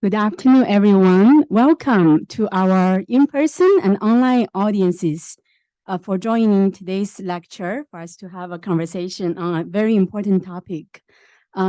Good afternoon, everyone. Welcome to our in-person and online audiences for joining today's lecture for us to have a conversation on a very important topic.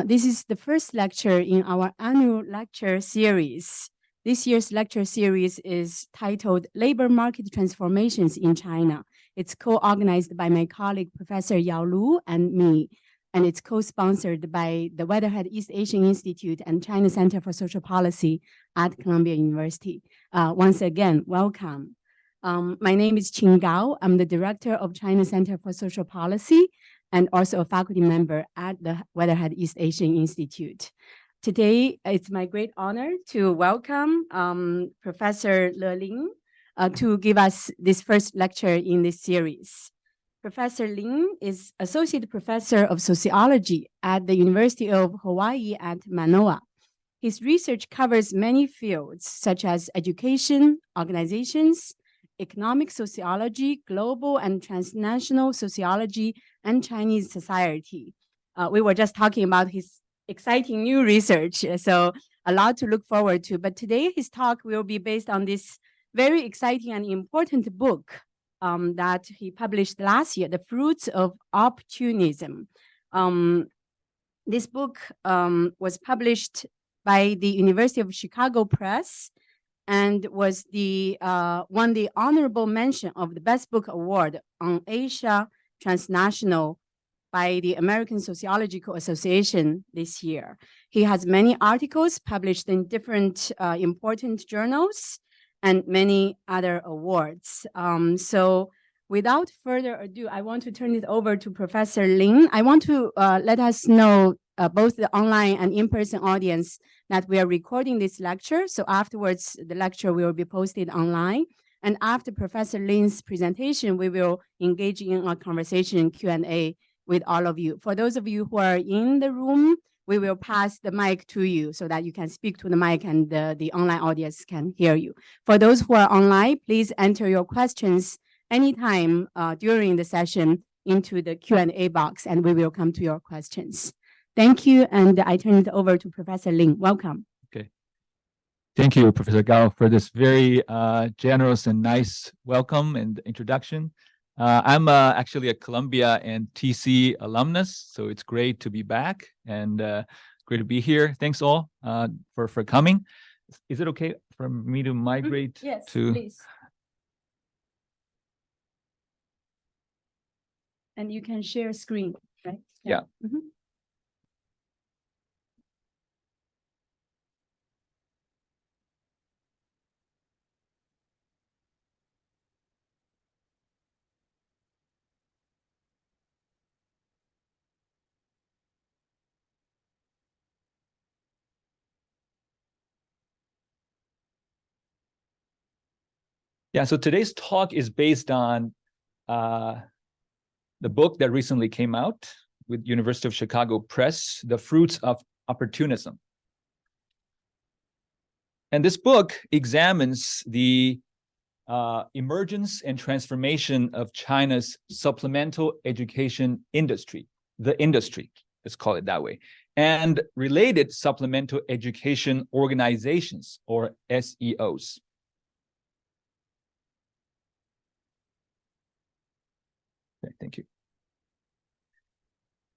This is the first lecture in our annual lecture series. This year's lecture series is titled Labor Market Transformations in China. It's co-organized by my colleague, Professor Yao Lu, and me. And it's co-sponsored by the Weatherhead East Asian Institute and China Center for Social Policy at Columbia University. Once again, welcome. My name is Qing Gao. I'm the director of China Center for Social Policy and also a faculty member at the Weatherhead East Asian Institute. Today, it's my great honor to welcome Professor Le Ling to give us this first lecture in this series. Professor Lin is Associate Professor of Sociology at the University of Hawaii at Manoa. His research covers many fields such as education, organizations, economic sociology, global and transnational sociology, and Chinese society. We were just talking about his exciting new research, so a lot to look forward to. But today his talk will be based on this very exciting and important book that he published last year, The Fruits of Opportunism. This book was published by the University of Chicago Press and was won the honorable mention of the Best Book Award on Asia Transnational by the American Sociological Association this year. He has many articles published in different important journals and many other awards. So without further ado, I want to turn it over to Professor Lin. I want to let us know, both the online and in-person audience, that we are recording this lecture. So afterwards, the lecture will be posted online. And after Professor Lin's presentation, we will engage in a conversation Q&A with all of you. For those of you who are in the room, we will pass the mic to you so that you can speak to the mic and the online audience can hear you. For those who are online, please enter your questions anytime during the session into the Q&A box, and we will come to your questions. Thank you, and I turn it over to Professor Lin. Welcome. Okay. Thank you, Professor Gao, for this very generous and nice welcome and introduction. I'm actually a Columbia and TC alumnus, so it's great to be back and great to be here. Thanks all for coming. Is it okay for me to migrate yes, to? Please. And you can share screen, right? Yeah. Mm-hmm. Yeah, so today's talk is based on the book that recently came out with University of Chicago Press, The Fruits of Opportunism. And this book examines the emergence and transformation of China's supplemental education industry, the industry, let's call it that way, and related supplemental education organizations, or SEOs. Okay, thank you.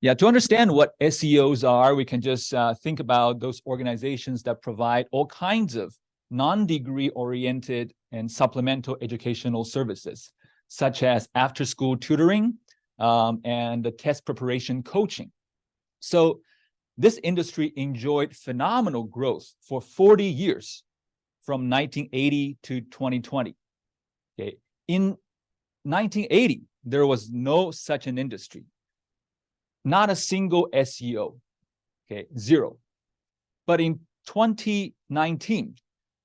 Yeah, to understand what SEOs are, we can just think about those organizations that provide all kinds of non-degree oriented and supplemental educational services, such as after-school tutoring and the test preparation coaching. So this industry enjoyed phenomenal growth for 40 years, from 1980 to 2020. Okay. In 1980, there was no such an industry. Not a single SEO, okay, zero. But in 2019,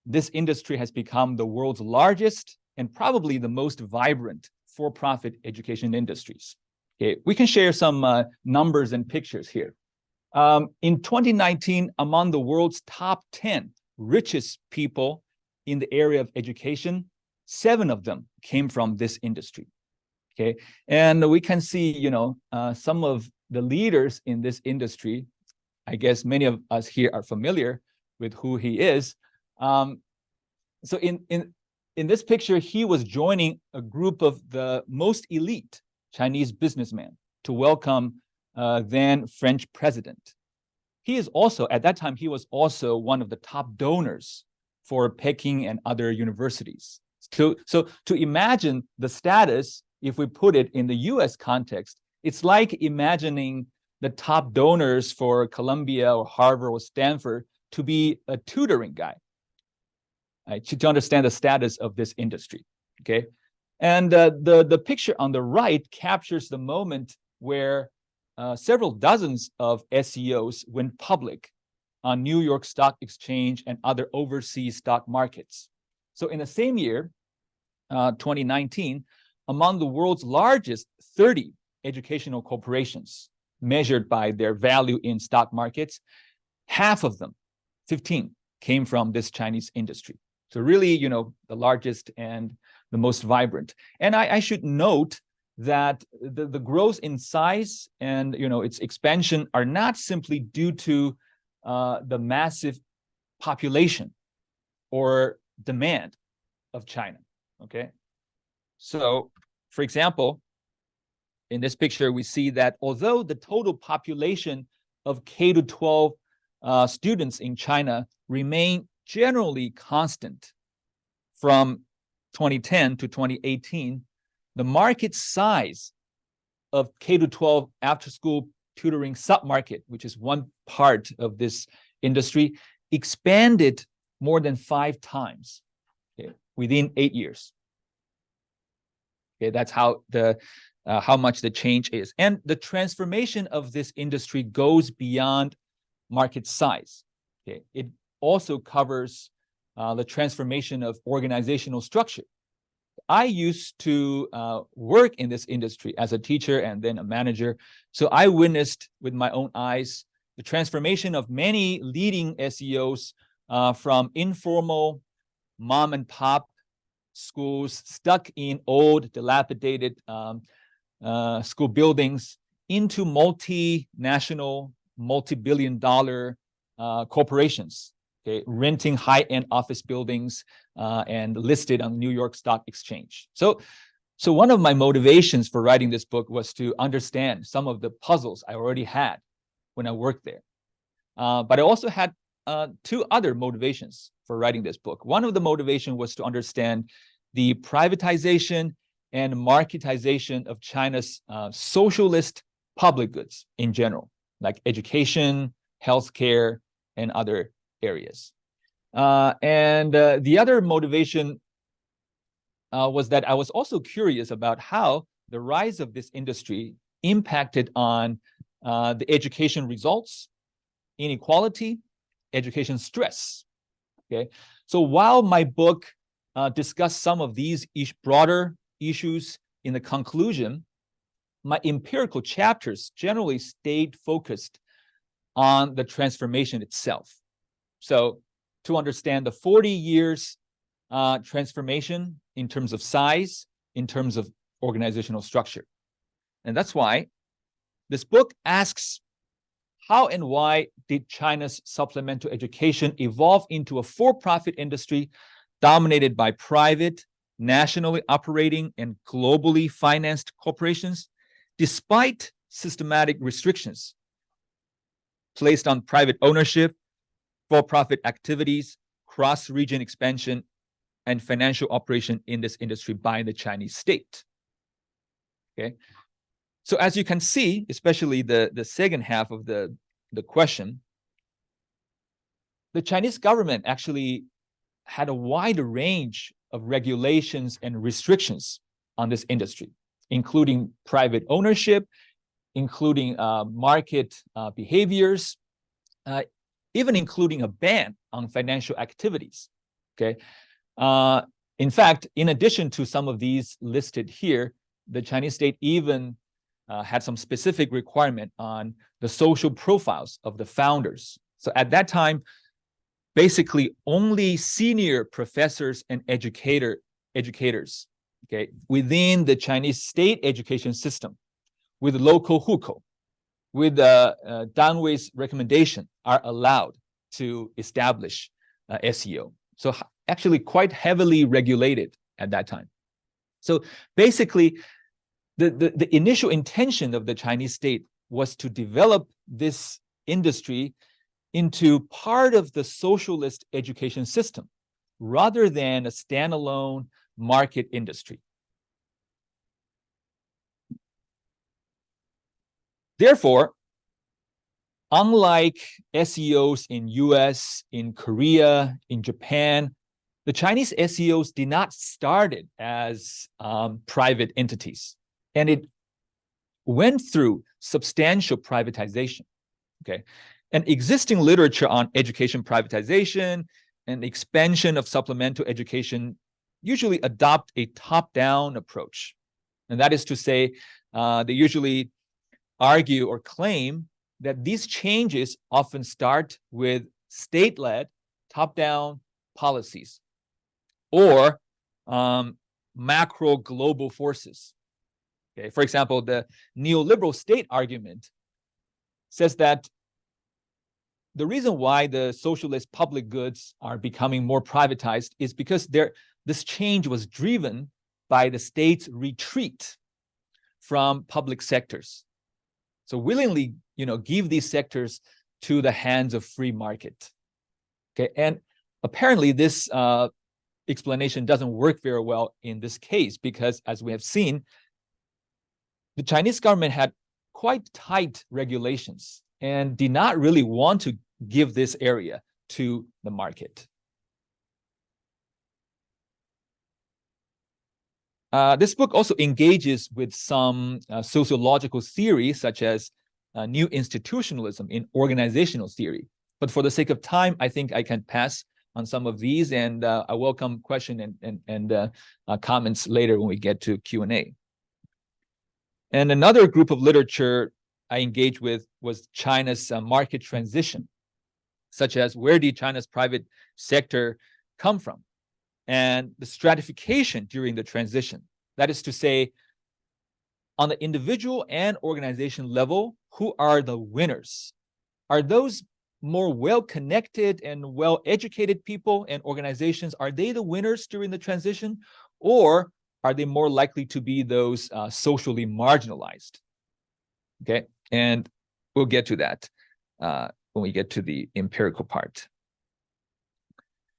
this industry has become the world's largest and probably the most vibrant for-profit education industries. Okay, we can share some numbers and pictures here. In 2019, among the world's top 10 richest people in the area of education, 7 of them came from this industry. Okay, and we can see, some of the leaders in this industry. I guess many of us here are familiar with who he is. So in this picture, he was joining a group of the most elite Chinese businessmen to welcome then French president. He is also, at that time, he was also one of the top donors for Peking and other universities. So to imagine the status, if we put it in the US context, it's like imagining the top donors for Columbia or Harvard or Stanford to be a tutoring guy, right, to understand the status of this industry, okay? And the picture on the right captures the moment where several dozens of SEOs went public on New York Stock Exchange and other overseas stock markets. So in the same year, 2019, among the world's largest 30 educational corporations measured by their value in stock markets, half of them, 15, came from this Chinese industry. So really, the largest and the most vibrant. And I should note that the growth in size and its expansion are not simply due to the massive population or demand of China, okay? So, for example, in this picture, we see that although the total population of K-12 students in China remain generally constant from 2010 to 2018, the market size of K-12 after-school tutoring submarket, which is one part of this industry, expanded more than 5 times, okay, within 8 years. Okay, that's how much the change is. And the transformation of this industry goes beyond market size. Okay, it also covers the transformation of organizational structure. I used to work in this industry as a teacher and then a manager. So I witnessed with my own eyes the transformation of many leading SEOs from informal mom and pop schools stuck in old, dilapidated school buildings into multinational, multi-billion-dollar corporations, okay, renting high-end office buildings and listed on the New York Stock Exchange. So one of my motivations for writing this book was to understand some of the puzzles I already had when I worked there. But I also had 2 other motivations for writing this book. One of the motivation was to understand the privatization and marketization of China's socialist public goods in general, like education, healthcare, and other areas. And the other motivation was that I was also curious about how the rise of this industry impacted on the education results, inequality, education stress. Okay, so while my book discussed some of these broader issues in the conclusion, my empirical chapters generally stayed focused on the transformation itself. So to understand the 40 years transformation in terms of size, in terms of organizational structure. And that's why this book asks, how and why did China's supplemental education evolve into a for-profit industry dominated by private, nationally operating, and globally financed corporations, despite systematic restrictions placed on private ownership, for-profit activities, cross-region expansion, and financial operation in this industry by the Chinese state? Okay, so as you can see, especially the second half of the question, the Chinese government actually had a wide range of regulations and restrictions on this industry, including private ownership, including market behaviors, even including a ban on financial activities, okay? In fact, in addition to some of these listed here, the Chinese state even had some specific requirement on the social profiles of the founders. So at that time, basically only senior professors and educators, okay, within the Chinese state education system with local hukou, with Danwei's recommendation, are allowed to establish SEO. So actually quite heavily regulated at that time. So basically, the initial intention of the Chinese state was to develop this industry into part of the socialist education system, rather than a standalone market industry. Therefore, unlike SEOs in US, in Korea, in Japan, the Chinese SEOs did not start it as private entities. And it went through substantial privatization, okay? And existing literature on education privatization and expansion of supplemental education usually adopt a top-down approach. And that is to say, they usually argue or claim that these changes often start with state-led, top-down policies or macro global forces. Okay, for example, the neoliberal state argument says that the reason why the socialist public goods are becoming more privatized is because this change was driven by the state's retreat from public sectors. So willingly, give these sectors to the hands of free market. Okay, and apparently this explanation doesn't work very well in this case, because as we have seen, the Chinese government had quite tight regulations and did not really want to give this area to the market. This book also engages with some sociological theory, such as new institutionalism in organizational theory. But for the sake of time, I think I can pass on some of these, and I welcome questions and comments later when we get to Q&A. And another group of literature I engaged with was China's market transition, such as where did China's private sector come from? And the stratification during the transition. That is to say, on the individual and organization level, who are the winners? Are those more well-connected and well-educated people and organizations, are they the winners during the transition? Or are they more likely to be those socially marginalized? Okay, and we'll get to that when we get to the empirical part.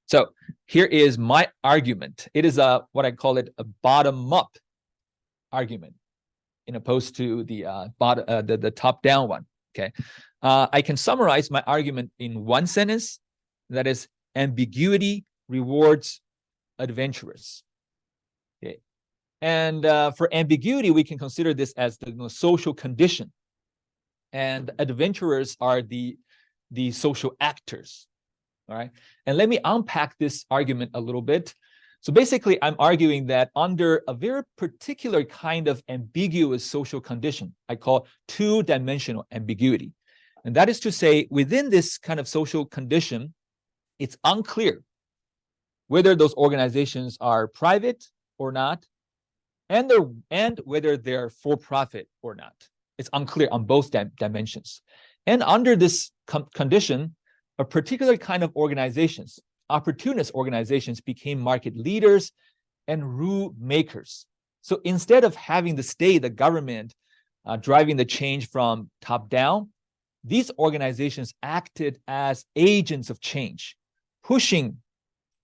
So here is my argument. It is what I call it a bottom-up argument, in opposed to the top-down one. Okay, I can summarize my argument in one sentence. That is, ambiguity rewards adventurers. Okay, and for ambiguity, we can consider this as the social condition, and adventurers are the social actors. All right, and let me unpack this argument a little bit. So basically, I'm arguing that under a very particular kind of ambiguous social condition, I call two-dimensional ambiguity. And that is to say, within this kind of social condition, it's unclear whether those organizations are private or not, and whether they're for-profit or not. It's unclear on both dimensions. And under this condition, a particular kind of organizations, opportunist organizations, became market leaders and rule makers. So instead of having the state, the government, driving the change from top down, these organizations acted as agents of change, pushing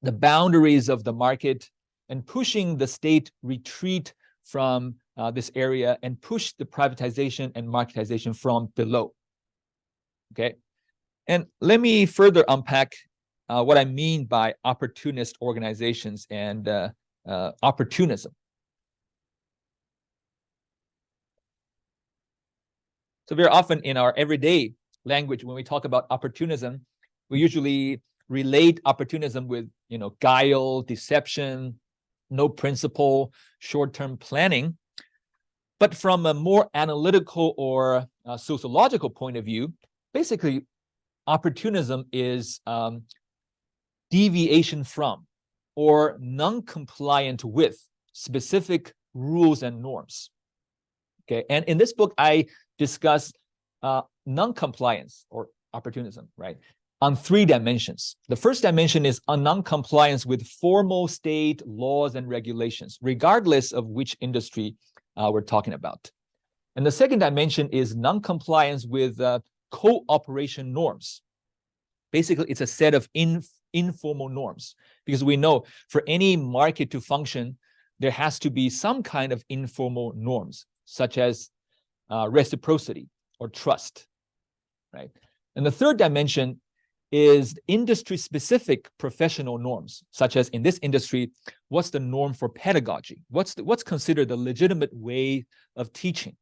the boundaries of the market and pushing the state retreat from this area and push the privatization and marketization from below. Okay. And let me further unpack what I mean by opportunist organizations and opportunism. So very often in our everyday language, when we talk about opportunism, we usually relate opportunism with, guile, deception, no principle, short-term planning. But from a more analytical or sociological point of view, basically, opportunism is deviation from or non-compliant with specific rules and norms. Okay, and in this book, I discuss non-compliance or opportunism, right? on 3 dimensions. The first dimension is a non-compliance with formal state laws and regulations, regardless of which industry we're talking about. And the second dimension is non-compliance with cooperation norms. Basically, it's a set of informal norms, because we know for any market to function, there has to be some kind of informal norms, such as reciprocity or trust, right? And the third dimension is industry-specific professional norms, such as in this industry, what's the norm for pedagogy? What's considered the legitimate way of teaching?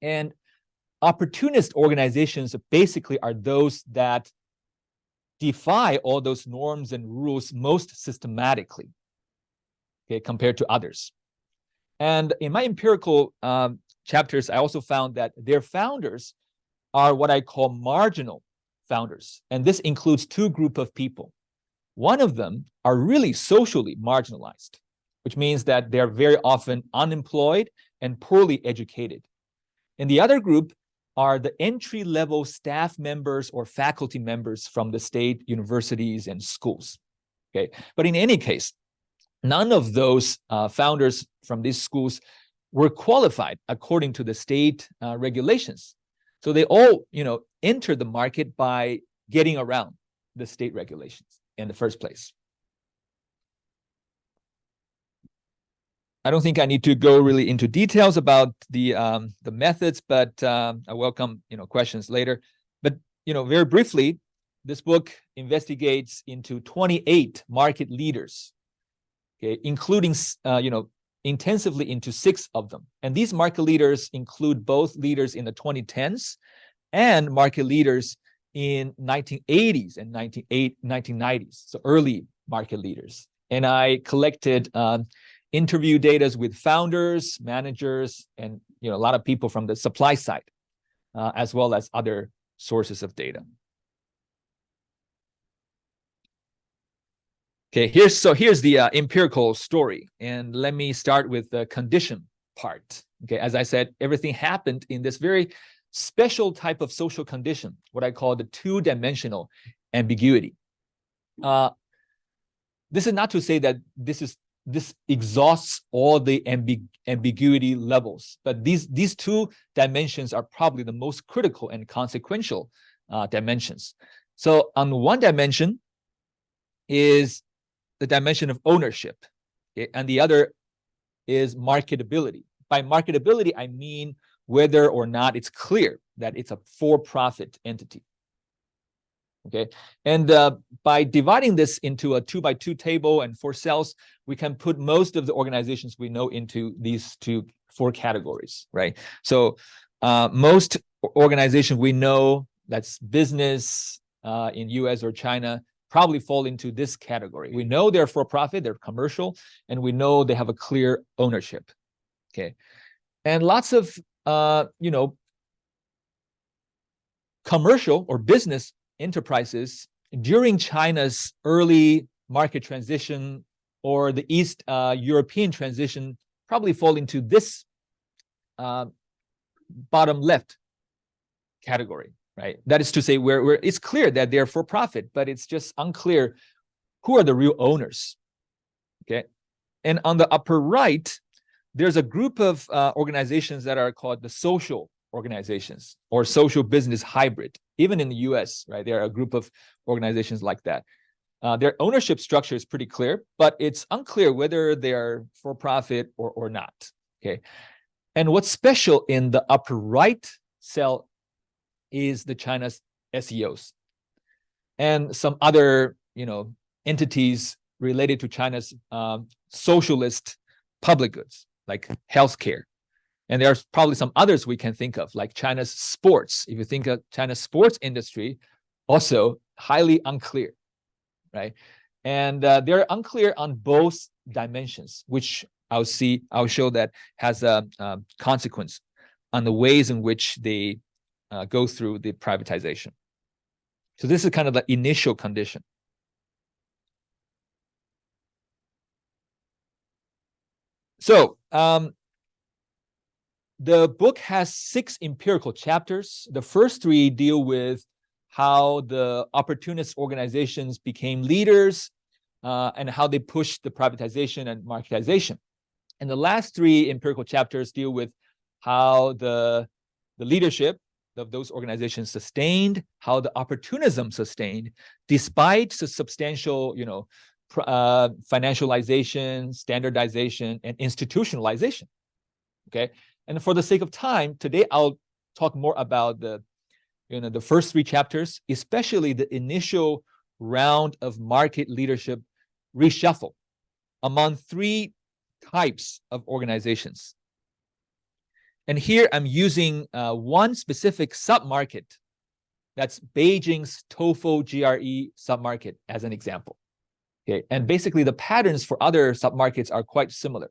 And opportunist organizations basically are those that defy all those norms and rules most systematically, okay, compared to others. And in my empirical chapters, I also found that their founders are what I call marginal founders. And this includes 2 groups of people. One of them are really socially marginalized, which means that they're very often unemployed and poorly educated. And the other group are the entry-level staff members or faculty members from the state universities and schools, okay? But in any case, none of those founders from these schools were qualified according to the state regulations. So they all, enter the market by getting around the state regulations in the first place. I don't think I need to go really into details about the methods, but I welcome questions later. But very briefly, this book investigates into 28 market leaders, okay, including intensively into 6 of them. And these market leaders include both leaders in the 2010s and market leaders in 1980s and 1990s, so early market leaders. And I collected interview data with founders, managers, and a lot of people from the supply side, as well as other sources of data. Okay, here's the empirical story, and let me start with the condition part. Okay, as I said, everything happened in this very special type of social condition, what I call the 2-dimensional ambiguity. This is not to say that this exhausts all the ambiguity levels, but these 2 dimensions are probably the most critical and consequential dimensions. So on one dimension is the dimension of ownership, okay? And the other is marketability. By marketability, I mean whether or not it's clear that it's a for-profit entity. Okay, and by dividing this into a 2x2 table and 4 cells, we can put most of the organizations we know into these 4 categories, right? So most organizations we know that's business in US or China probably fall into this category. We know they're for-profit, they're commercial, and we know they have a clear ownership, okay? And lots of, commercial or business enterprises during China's early market transition or the East European transition probably fall into this bottom left category, right? That is to say, where it's clear that they're for profit, but it's just unclear who are the real owners, okay? And on the upper right, there's a group of organizations that are called the social organizations or social business hybrid. Even in the US, right, there are a group of organizations like that. Their ownership structure is pretty clear, but it's unclear whether they're for profit or not, okay? And what's special in the upper right cell is the China's SEOs and some other, entities related to China's socialist public goods, like healthcare. And there's probably some others we can think of, like China's sports. If you think of China's sports industry, also highly unclear, right? And they're unclear on both dimensions, which I'll show that has a consequence on the ways in which they go through the privatization. So this is kind of the initial condition. So the book has 6 empirical chapters. The first 3 deal with how the opportunist organizations became leaders, and how they pushed the privatization and marketization. And the last three empirical chapters deal with how the leadership of those organizations sustained, how the opportunism sustained, despite the substantial, financialization, standardization, and institutionalization. Okay, and for the sake of time, today I'll talk more about the first three chapters, especially the initial round of market leadership reshuffle among three types of organizations. And here I'm using one specific submarket, that's Beijing's TOEFL GRE submarket, as an example. Okay, and basically the patterns for other submarkets are quite similar.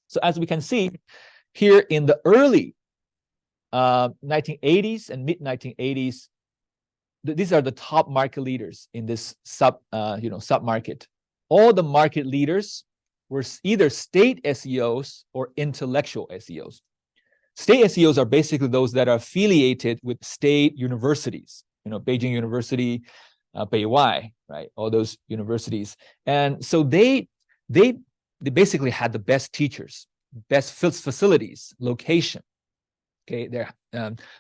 So as we can see here in the early 1980s and mid 1980s, these are the top market leaders in this submarket. All the market leaders were either state SEOs or intellectual SEOs. State SEOs are basically those that are affiliated with state universities, Beijing University, Beihai, right? All those universities. And so they basically had the best teachers, best facilities, location. Okay, they're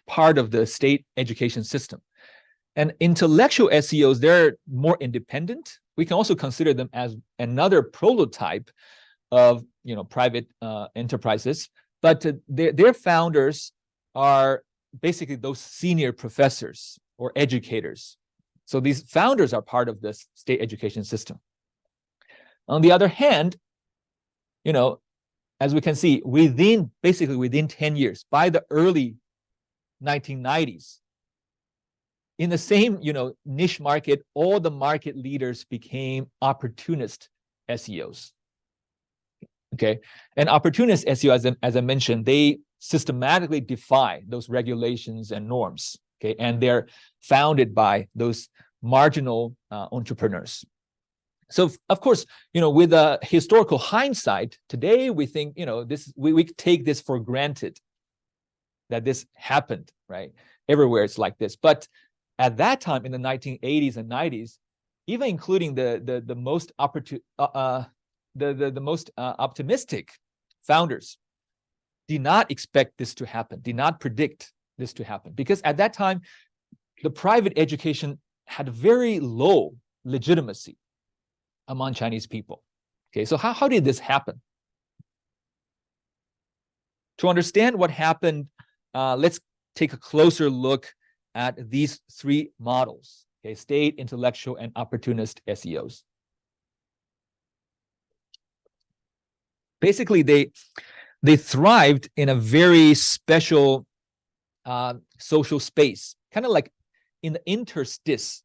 part of the state education system. And intellectual SEOs, they're more independent. We can also consider them as another prototype of private enterprises, but their founders are basically those senior professors or educators. So these founders are part of this state education system. On the other hand, as we can see, within 10 years, by the early 1990s, in the same niche market, all the market leaders became opportunist SEOs. Okay, and opportunist SEO, as I mentioned, they systematically defy those regulations and norms. Okay, and they're founded by those marginal entrepreneurs. So of course, with a historical hindsight, today we think we take this for granted that this happened, right? Everywhere it's like this, but at that time in the 1980s and 90s, even including the most optimistic founders did not expect this to happen, did not predict this to happen, because at that time the private education had very low legitimacy among Chinese people. Okay, so how did this happen? To understand what happened, let's take a closer look at these three models, okay, state, intellectual, and opportunist SEOs. Basically, they thrived in a very special social space, kind of like in the interstice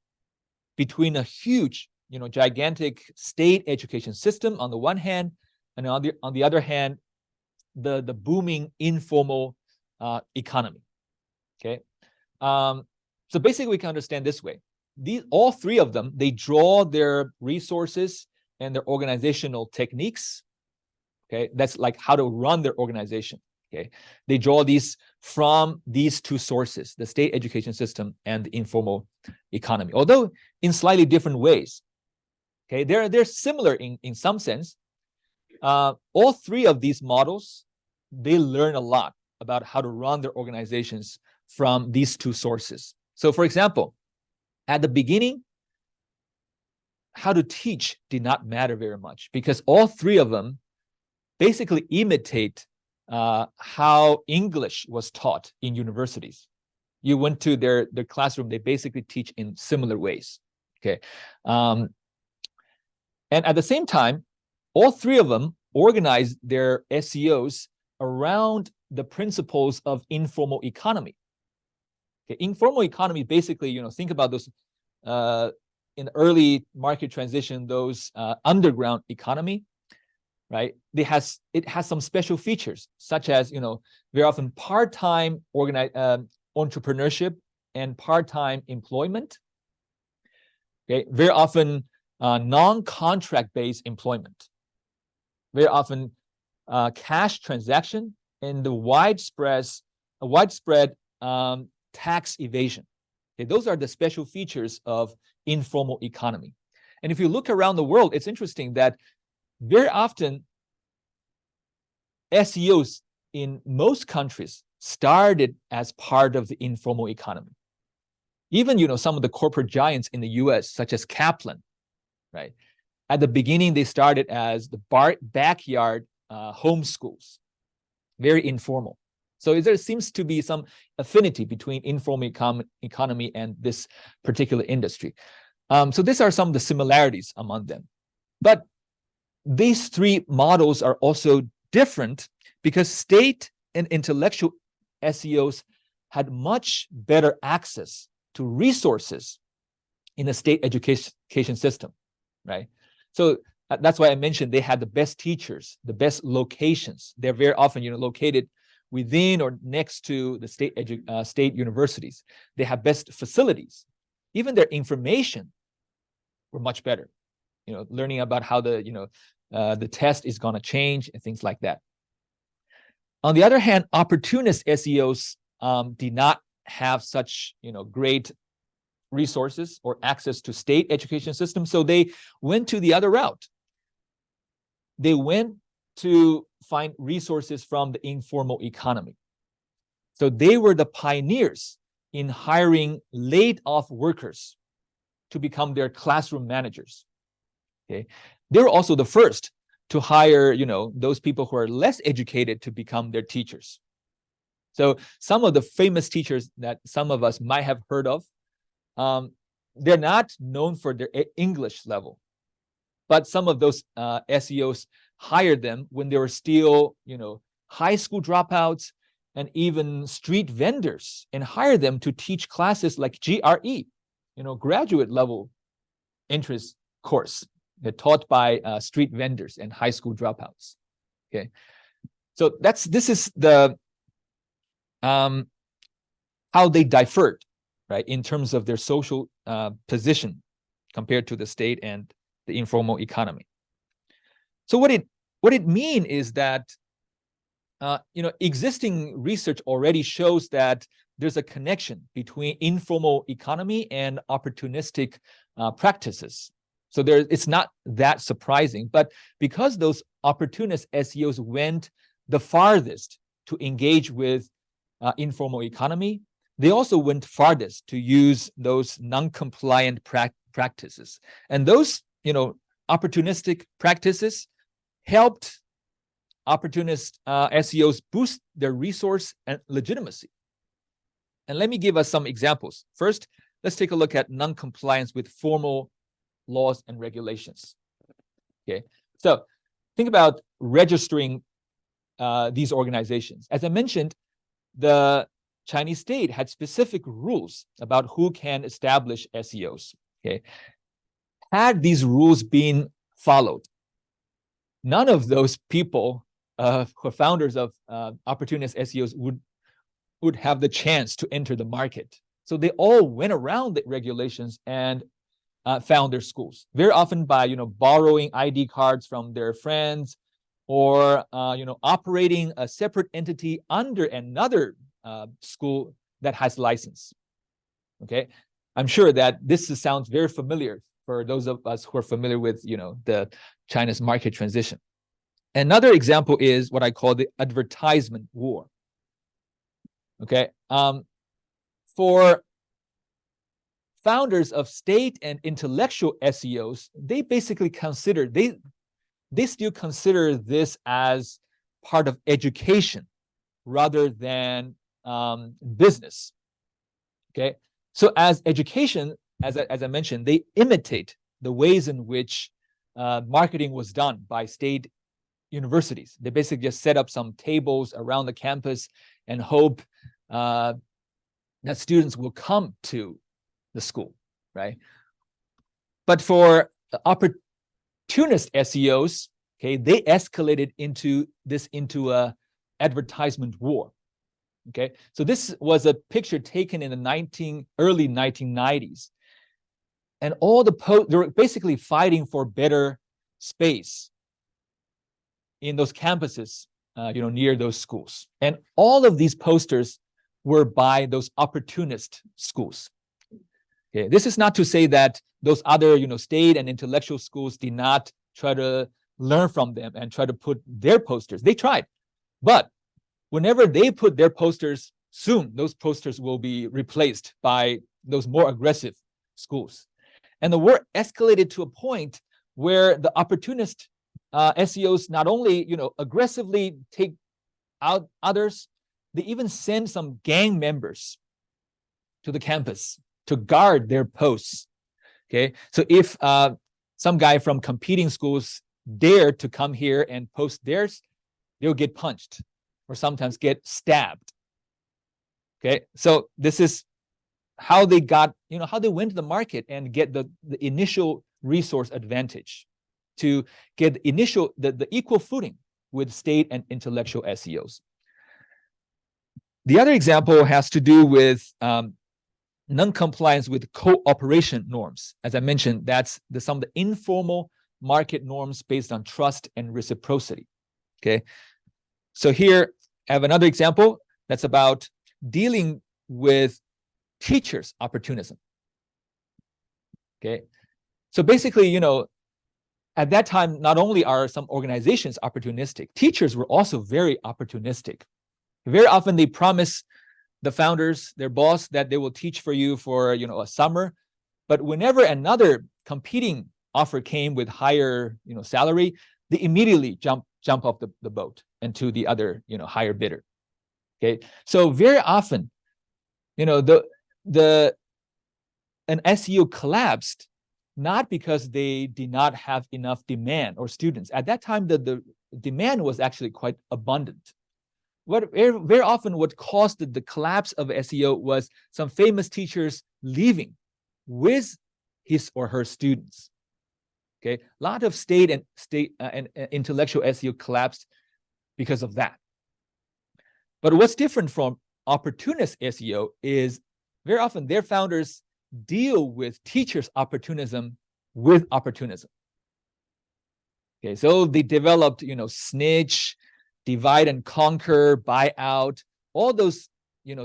between a huge, gigantic state education system on the one hand, and on the other hand, the booming informal economy. Okay, so basically we can understand this way: all three of them, they draw their resources and their organizational techniques. Okay, that's like how to run their organization. Okay, they draw these from these two sources: the state education system and the informal economy, although in slightly different ways. Okay, they're similar in some sense. All three of these models, they learn a lot about how to run their organizations from these two sources. So for example, at the beginning, how to teach did not matter very much, because all three of them basically imitate how English was taught in universities. You went to their classroom, they basically teach in similar ways. Okay, and at the same time, all three of them organize their SEOs around the principles of informal economy. Okay, informal economy, basically, think about those in the early market transition, those underground economy, right? It has some special features, such as very often part-time entrepreneurship and part-time employment. Okay, very often non-contract based employment. Very often cash transaction and the widespread tax evasion. Okay, those are the special features of informal economy. And if you look around the world, it's interesting that very often SEOs in most countries started as part of the informal economy. Even, some of the corporate giants in the US, such as Kaplan, right? At the beginning, they started as the backyard home schools, very informal. So there seems to be some affinity between informal economy and this particular industry. So these are some of the similarities among them. But these three models are also different because state and intellectual SEOs had much better access to resources in the state education system, right? So that's why I mentioned they had the best teachers, the best locations. They're very often, located within or next to the state universities. They have best facilities. Even their information were much better. Learning about how the test is going to change and things like that. On the other hand, opportunist SEOs did not have such, great resources or access to state education system, so they went to the other route. They went to find resources from the informal economy. So they were the pioneers in hiring laid-off workers to become their classroom managers. Okay, they were also the first to hire, those people who are less educated to become their teachers. So some of the famous teachers that some of us might have heard of, they're not known for their English level, but some of those SEOs hired them when they were still, high school dropouts and even street vendors, and hired them to teach classes like GRE, graduate level interest course. They're taught by street vendors and high school dropouts. Okay, so this is the how they differed, right, in terms of their social position compared to the state and the informal economy. So what it means is that existing research already shows that there's a connection between informal economy and opportunistic practices. So it's not that surprising, but because those opportunist SEOs went the farthest to engage with informal economy, they also went farthest to use those non-compliant practices. And those, opportunistic practices helped opportunist SEOs boost their resource and legitimacy. And let me give us some examples. First, let's take a look at non-compliance with formal laws and regulations. Okay, so think about registering these organizations. As I mentioned, the Chinese state had specific rules about who can establish SEOs. Okay, had these rules been followed, none of those people who are founders of opportunist SEOs would have the chance to enter the market. So they all went around the regulations and found their schools, very often by borrowing ID cards from their friends, or operating a separate entity under another school that has license. Okay, I'm sure that this sounds very familiar for those of us who are familiar with the China's market transition. Another example is what I call the advertisement war. Okay, for founders of state and intellectual SEOs, they basically they still consider this as part of education rather than business. Okay, so as education, as I mentioned, they imitate the ways in which marketing was done by state universities. They basically just set up some tables around the campus and hope that students will come to the school, right? But for opportunist SEOs, okay, they escalated into a advertisement war. Okay, so this was a picture taken in the early 1990s, and all they were basically fighting for better space in those campuses, near those schools, and all of these posters were by those opportunist schools. Okay, this is not to say that those other, state and intellectual schools did not try to learn from them and try to put their posters. They tried, but whenever they put their posters, soon those posters will be replaced by those more aggressive schools. And the war escalated to a point where the opportunist SEOs not only, aggressively take out others, they even send some gang members to the campus to guard their posts. Okay, so if some guy from competing schools dare to come here and post theirs, they'll get punched or sometimes get stabbed. Okay, so this is how they got, how they went to the market and get the initial resource advantage to get the equal footing with state and intellectual SEOs. The other example has to do with non-compliance with cooperation norms. As I mentioned, that's some of the informal market norms based on trust and reciprocity. Okay, so here I have another example that's about dealing with teachers' opportunism. Okay, so basically, at that time, not only are some organizations opportunistic, teachers were also very opportunistic. Very often they promise the founders, their boss, that they will teach for you for, a summer. But whenever another competing offer came with higher, salary, they immediately jump off the boat and to the other, higher bidder. Okay, so very often, an SEO collapsed not because they did not have enough demand or students. At that time, the demand was actually quite abundant. Very often what caused the collapse of SEO was some famous teachers leaving with his or her students. Okay, a lot of state and intellectual SEO collapsed because of that. But what's different from opportunist SEO is very often their founders deal with teachers' opportunism with opportunism. Okay, so they developed, snitch, divide and conquer, buy out, all those,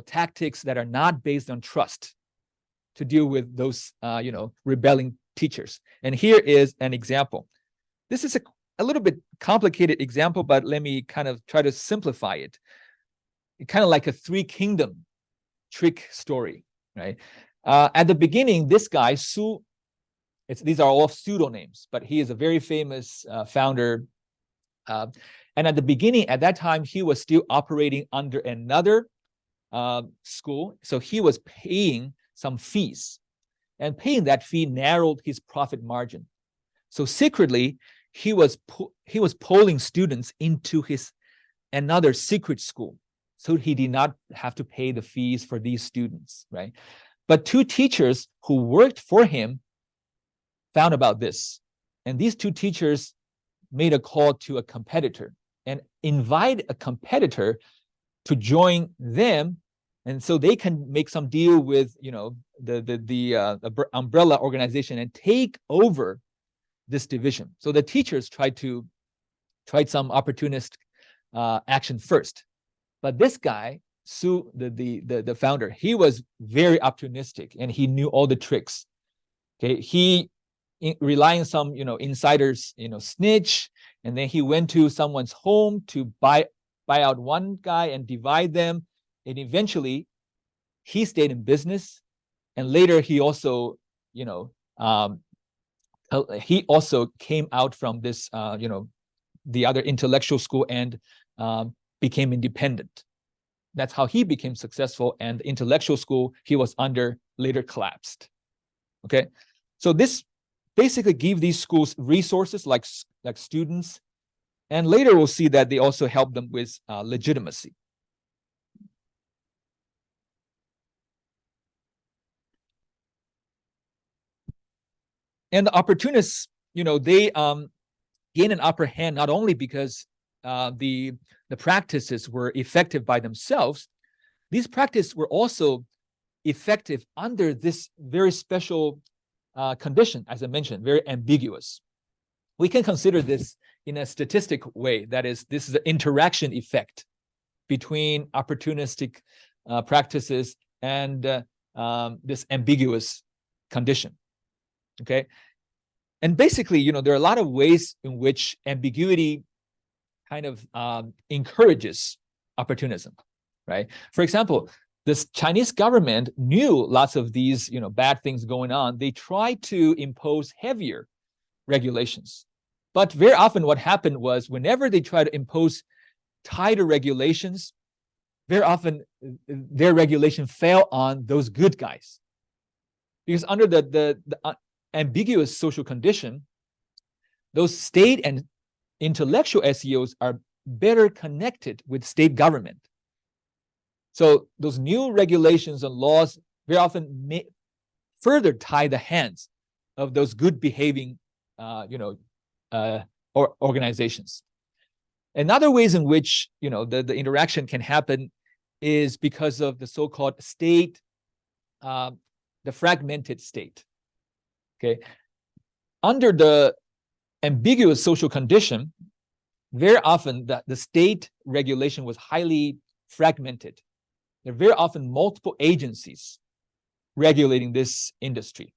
tactics that are not based on trust to deal with those, rebelling teachers. And here is an example. This is a little bit complicated example, but let me kind of try to simplify it. Kind of like a Three Kingdom trick story, right? At the beginning, this guy, Su, these are all pseudonyms, but he is a very famous founder. And at the beginning, at that time, he was still operating under another school. So he was paying some fees, and paying that fee narrowed his profit margin. So secretly, he was pulling students into his another secret school. So he did not have to pay the fees for these students, right? But two teachers who worked for him found about this. And these two teachers made a call to a competitor and invite a competitor to join them, and so they can make some deal with the umbrella organization and take over this division. So the teachers tried some opportunist action first, but this guy, Su, the founder, he was very opportunistic and he knew all the tricks. Okay, he relying on some insiders snitch, and then he went to someone's home to buy out one guy and divide them, and eventually he stayed in business. And later he also came out from this the other intellectual school and became independent. That's how he became successful, and the intellectual school he was under later collapsed. Okay, so this basically give these schools resources like students, and later we'll see that they also help them with legitimacy. And the opportunists, they gain an upper hand not only because the practices were effective by themselves. These practices were also effective under this very special condition, as I mentioned, very ambiguous. We can consider this in a statistic way. That is, this is the interaction effect between opportunistic practices and this ambiguous condition. Okay. And basically, there are a lot of ways in which ambiguity kind of encourages opportunism, right? For example, this Chinese government knew lots of these, bad things going on. They tried to impose heavier regulations. But very often what happened was whenever they try to impose tighter regulations, very often their regulation fell on those good guys. Because under the ambiguous social condition, those state and intellectual SEOs are better connected with state government. So those new regulations and laws very often further tie the hands of those good behaving, organizations. Another ways in which the interaction can happen is because of the so-called state, the fragmented state. Okay, under the ambiguous social condition, very often the state regulation was highly fragmented. There are very often multiple agencies regulating this industry.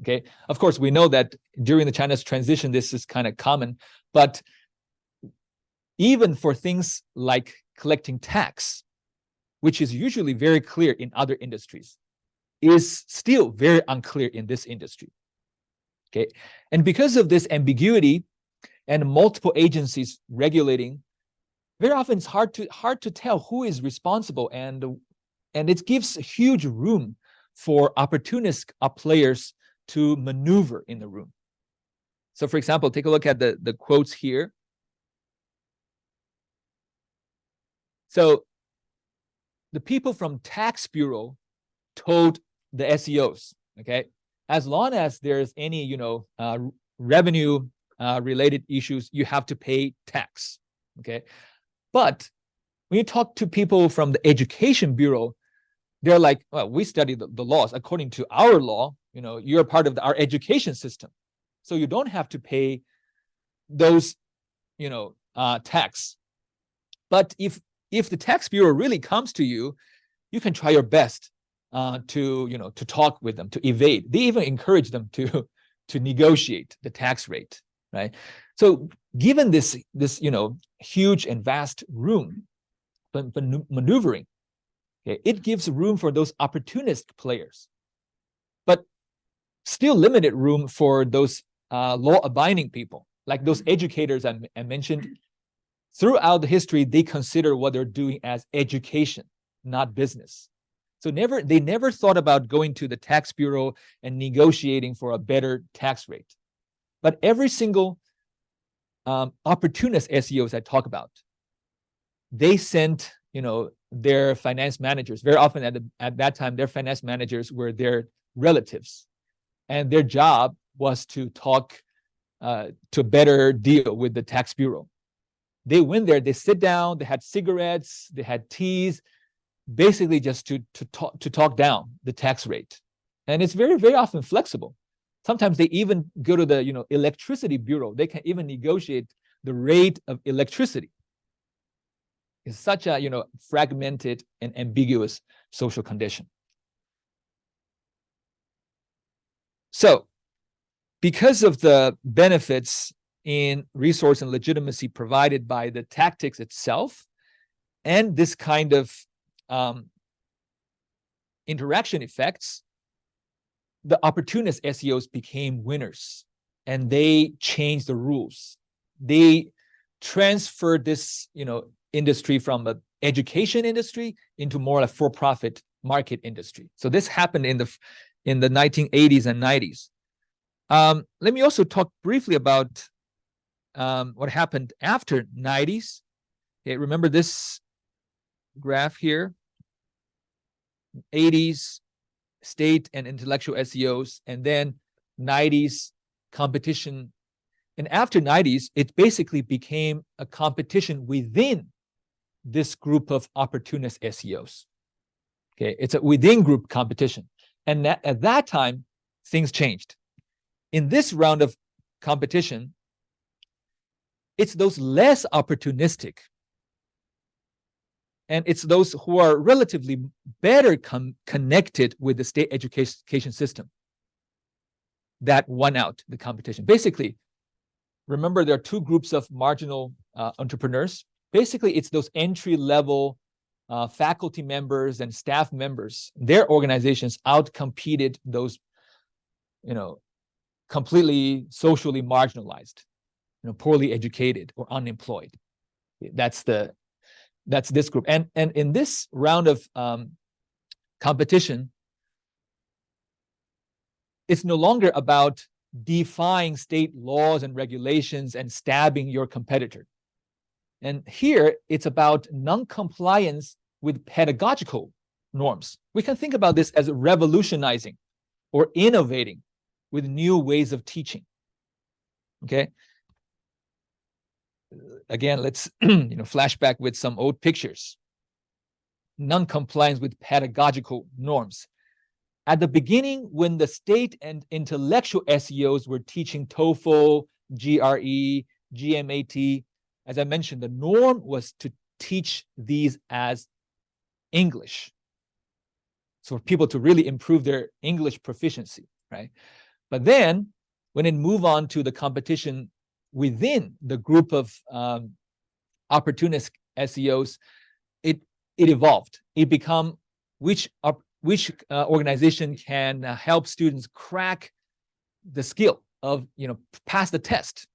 Okay, of course, we know that during the China's transition, this is kind of common, but even for things like collecting tax, which is usually very clear in other industries, is still very unclear in this industry. Okay, and because of this ambiguity and multiple agencies regulating, very often it's hard to tell who is responsible, and it gives huge room for opportunistic players to maneuver in the room. So, for example, take a look at the quotes here. So, the people from tax bureau told the SEOs, okay, as long as there's any revenue related issues, you have to pay tax. Okay, but when you talk to people from the education bureau, they're like, well, we study the laws according to our law. You're part of our education system, so you don't have to pay those tax. But if the tax bureau really comes to you, you can try your best to talk with them, to evade. They even encourage them to negotiate the tax rate, right? So given this huge and vast room for maneuvering, okay, it gives room for those opportunist players, but still limited room for those law-abiding people, like those educators I mentioned. Throughout the history, they consider what they're doing as education, not business. So they never thought about going to the tax bureau and negotiating for a better tax rate. But every single opportunist SEOs I talk about, they sent their finance managers. Very often at that time, their finance managers were their relatives, and their job was to talk to a better deal with the tax bureau. They went there, they sit down, they had cigarettes, they had teas, basically just to talk down the tax rate. And it's very, very often flexible. Sometimes they even go to the electricity bureau. They can even negotiate the rate of electricity. It's such a fragmented and ambiguous social condition. So, because of the benefits in resource and legitimacy provided by the tactics itself, and this kind of interaction effects, the opportunist SEOs became winners, and they changed the rules. They transferred this industry from an education industry into more a for-profit market industry. So this happened in the 1980s and 90s. Let me also talk briefly about what happened after 90s. Okay, remember this graph here? 80s, state and intellectual SEOs, and then 90s competition. And after 90s, it basically became a competition within this group of opportunist SEOs. Okay, it's a within group competition. And at that time, things changed. In this round of competition, it's those less opportunistic, and it's those who are relatively better connected with the state education system. that won out the competition. Basically, remember there are two groups of marginal entrepreneurs. Basically, it's those entry-level faculty members and staff members. Their organizations outcompeted those, completely socially marginalized, poorly educated or unemployed. That's this group. And in this round of competition, it's no longer about defying state laws and regulations and stabbing your competitor. And here it's about non-compliance with pedagogical norms. We can think about this as revolutionizing or innovating with new ways of teaching. Okay. Again, let's flashback with some old pictures. Non-compliance with pedagogical norms. At the beginning, when the state and intellectual SEOs were teaching TOEFL, GRE, GMAT, as I mentioned, the norm was to teach these as English. So for people to really improve their English proficiency, right? But then when it moved on to the competition within the group of opportunistic SEOs, it evolved. It became which organization can help students crack the skill of, pass the test.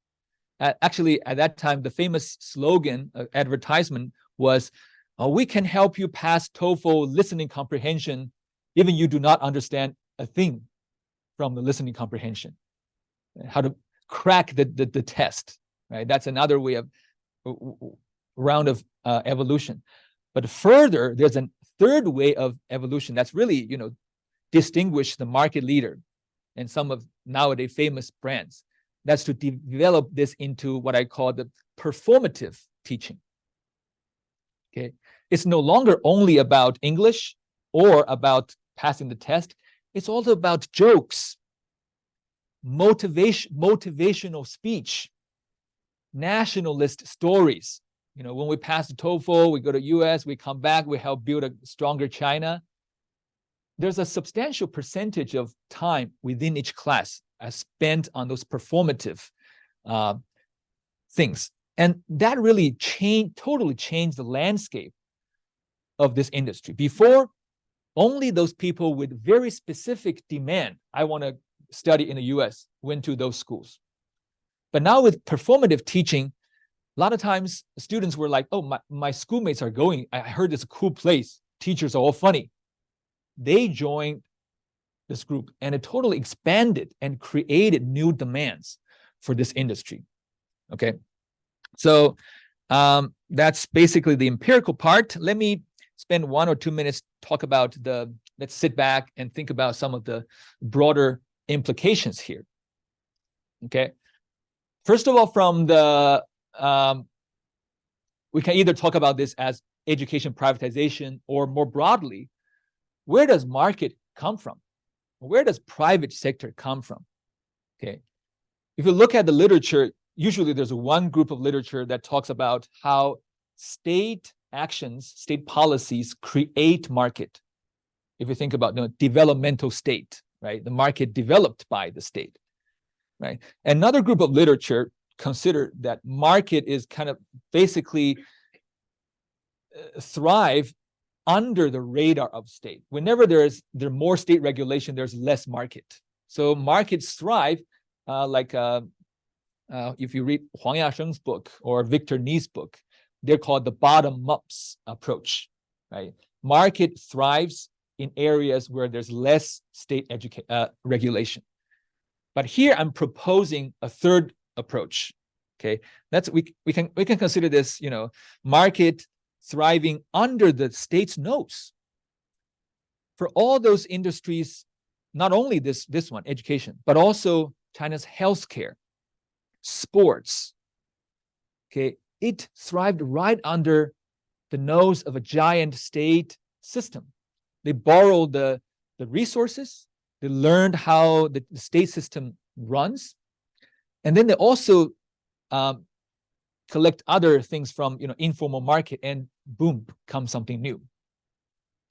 Actually, at that time, the famous slogan advertisement was, we can help you pass TOEFL listening comprehension, even you do not understand a thing from the listening comprehension. How to crack the test, right? That's another way of round of evolution. But further, there's a third way of evolution that's really, distinguish the market leader and some of nowadays famous brands. That's to develop this into what I call the performative teaching. Okay, it's no longer only about English or about passing the test. It's also about jokes, motivational speech, nationalist stories. When we pass the TOEFL, we go to US, we come back, we help build a stronger China. There's a substantial percentage of time within each class spent on those performative things. And that really totally changed the landscape of this industry. Before, only those people with very specific demand, I want to study in the US, went to those schools. But now with performative teaching, a lot of times students were like, oh, my schoolmates are going. I heard it's a cool place. Teachers are all funny. They joined this group and it totally expanded and created new demands for this industry. Okay. So that's basically the empirical part. Let me spend 1 or 2 minutes talk about let's sit back and think about some of the broader implications here. Okay. First of all, from the we can either talk about this as education privatization, or more broadly, where does market come from? Where does private sector come from? Okay. If you look at the literature, usually there's one group of literature that talks about how state actions, state policies create market. If you think about developmental state, right? The market developed by the state, right? Another group of literature consider that market is kind of basically thrive under the radar of state. Whenever there's more state regulation, there's less market. So markets thrive, if you read Huang Yasheng's book or Victor Ni's book, they're called the bottom-up approach, right? Market thrives in areas where there's less state regulation. But here I'm proposing a third approach. Okay, we can consider this, market thriving under the state's nose. For all those industries, not only this one, education, but also China's healthcare, sports. Okay, it thrived right under the nose of a giant state system. They borrowed the resources, they learned how the state system runs, and then they also collect other things from informal market, and boom, comes something new.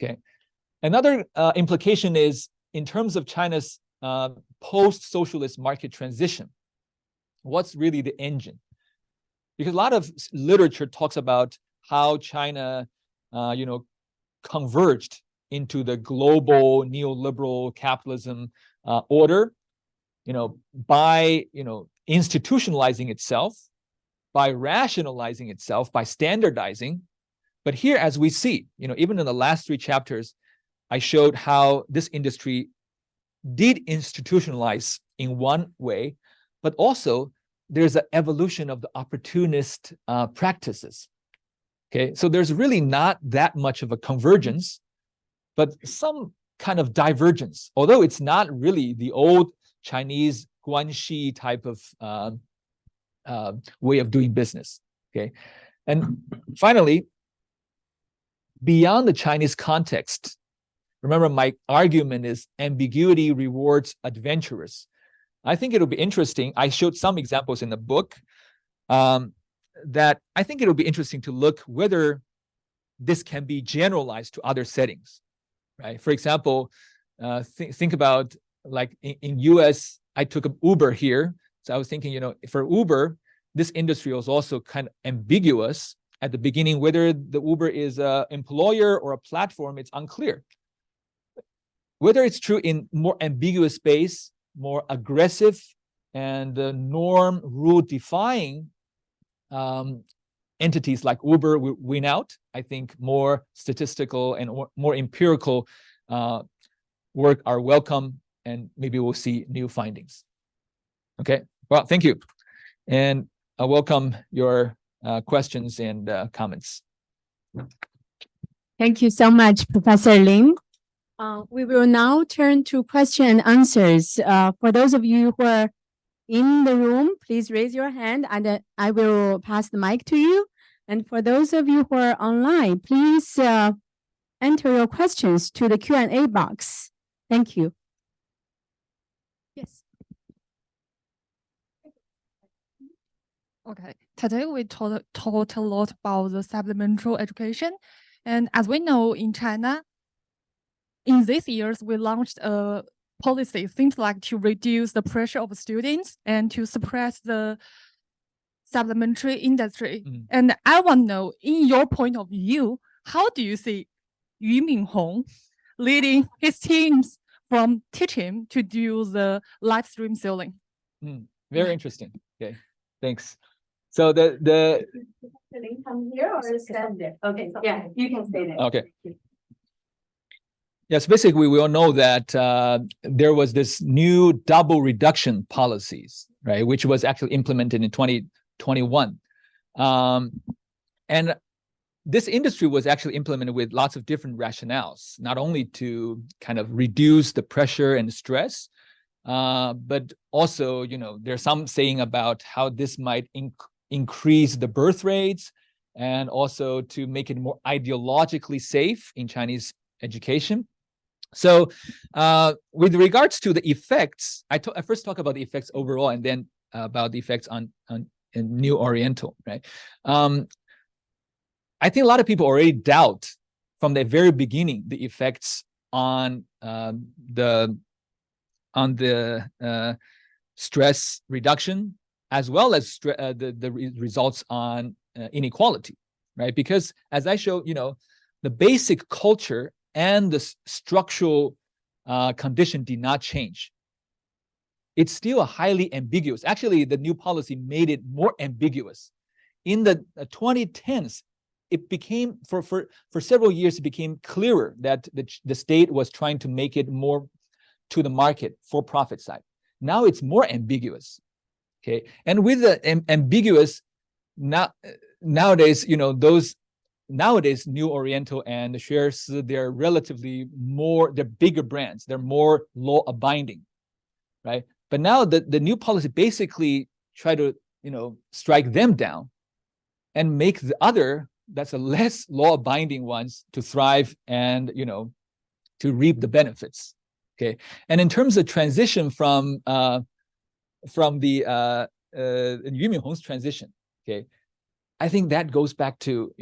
Okay. Another implication is in terms of China's post-socialist market transition, what's really the engine? Because a lot of literature talks about how China, converged into the global neoliberal capitalism order, by, institutionalizing itself, by rationalizing itself, by standardizing. But here, as we see, even in the last 3 chapters, I showed how this industry did institutionalize in one way, but also there's an evolution of the opportunist practices. Okay, so there's really not that much of a convergence, but some kind of divergence, although it's not really the old Chinese guanxi type of way of doing business. Okay, and finally, beyond the Chinese context, remember my argument is ambiguity rewards adventurers. I think it'll be interesting. I showed some examples in the book that I think it'll be interesting to look whether this can be generalized to other settings, right? For example, think about like in US, I took an Uber here. So I was thinking, for Uber, this industry was also kind of ambiguous at the beginning, whether the Uber is an employer or a platform, it's unclear. Whether it's true in more ambiguous space, more aggressive and norm rule defying entities like Uber win out. I think more statistical and more empirical work are welcome, and maybe we'll see new findings. Okay, well, thank you. And I welcome your questions and comments. Thank you so much, Professor Lin. We will now turn to question and answers. For those of you who are in the room, please raise your hand and I will pass the mic to you. And for those of you who are online, please enter your questions to the Q&A box. Thank you. Yes. Okay, today we talked a lot about the supplemental education. And as we know in China, in these years, we launched a policy, things like to reduce the pressure of students and to suppress the supplementary industry. And I want to know, in your point of view, how do you see Yu Minhong leading his teams from teaching to do the live stream selling? Very interesting. Okay, thanks. So the come here or stand there? Okay, yeah, you can stay there. Okay. Yes, basically, we all know that there was this new double reduction policies, right, which was actually implemented in 2021. And this industry was actually implemented with lots of different rationales, not only to kind of reduce the pressure and stress, but also, there's some saying about how this might increase the birth rates and also to make it more ideologically safe in Chinese education. So with regards to the effects, I first talk about the effects overall and then about the effects on New Oriental, right? I think a lot of people already doubt from the very beginning the effects on the stress reduction as well as the results on inequality, right? Because as I showed, the basic culture and the structural condition did not change. It's still a highly ambiguous. Actually, the new policy made it more ambiguous. In the 2010s, it became, for several years, it became clearer that the state was trying to make it more to the market for profit side. Now it's more ambiguous, okay? And with the ambiguous, nowadays, nowadays, New Oriental and the shares, they're relatively more, they're bigger brands. They're more law abiding, right? But now the new policy basically try to, strike them down and make the other, that's a less law abiding ones to thrive and, to reap the benefits, okay? And in terms of transition from the Yu Minhong's transition, okay? I think that goes back to,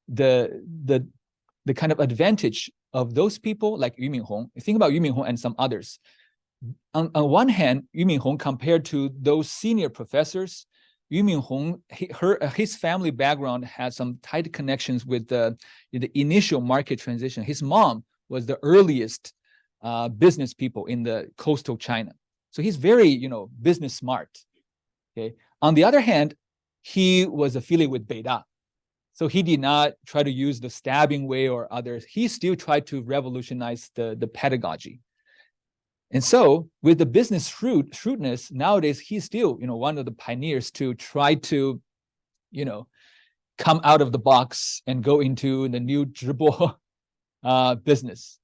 the kind of advantage of those people like Yu Minhong. Think about Yu Minhong and some others. on one hand, Yu Minhong, compared to those senior professors, Yu Minhong, his family background had some tight connections with the initial market transition. His mom was the earliest business people in the coastal China. So he's very, business smart. Okay. On the other hand, he was affiliated with Beida. So he did not try to use the stabbing way or others. He still tried to revolutionize the pedagogy. And so with the business shrewdness, nowadays, he's still, one of the pioneers to try to, come out of the box and go into the new zhibo business.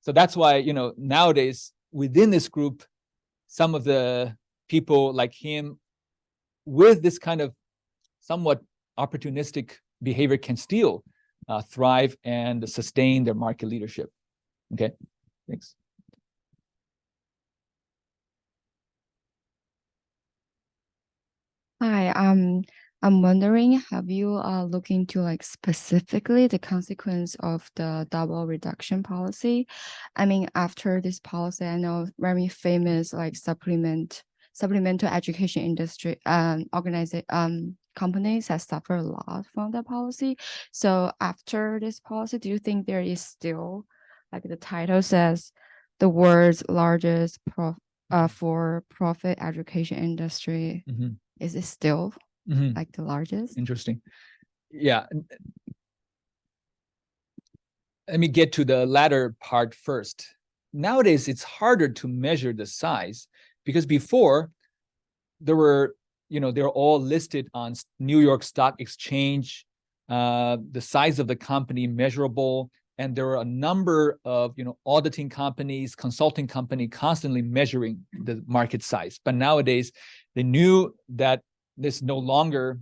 So that's why, nowadays within this group, some of the people like him with this kind of somewhat opportunistic behavior can still thrive and sustain their market leadership. Okay, thanks. Hi, I'm wondering, have you looked into like specifically the consequence of the double reduction policy? I mean, after this policy, I know very famous like supplemental education industry companies have suffered a lot from that policy. So after this policy, do you think there is still, like the title says, the world's largest for profit education industry? Mm-hmm. Is it still like the largest? Interesting. Yeah. Let me get to the latter part first. Nowadays, it's harder to measure the size because before there were, they're all listed on New York Stock Exchange, the size of the company measurable, and there are a number of, auditing companies, consulting company constantly measuring the market size. But nowadays, they knew that this no longer,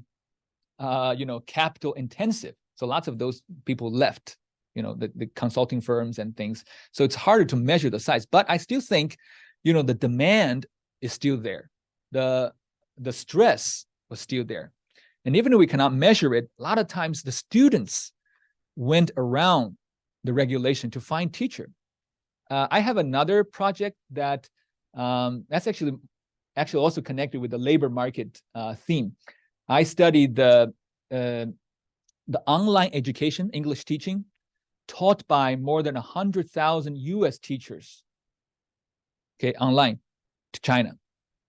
capital intensive. So lots of those people left, the consulting firms and things. So it's harder to measure the size. But I still think, the demand is still there. The stress was still there. And even though we cannot measure it, a lot of times the students went around the regulation to find teacher. I have another project that's actually also connected with the labor market theme. I studied the online education, English teaching, taught by more than 100,000 US teachers, okay, online to China.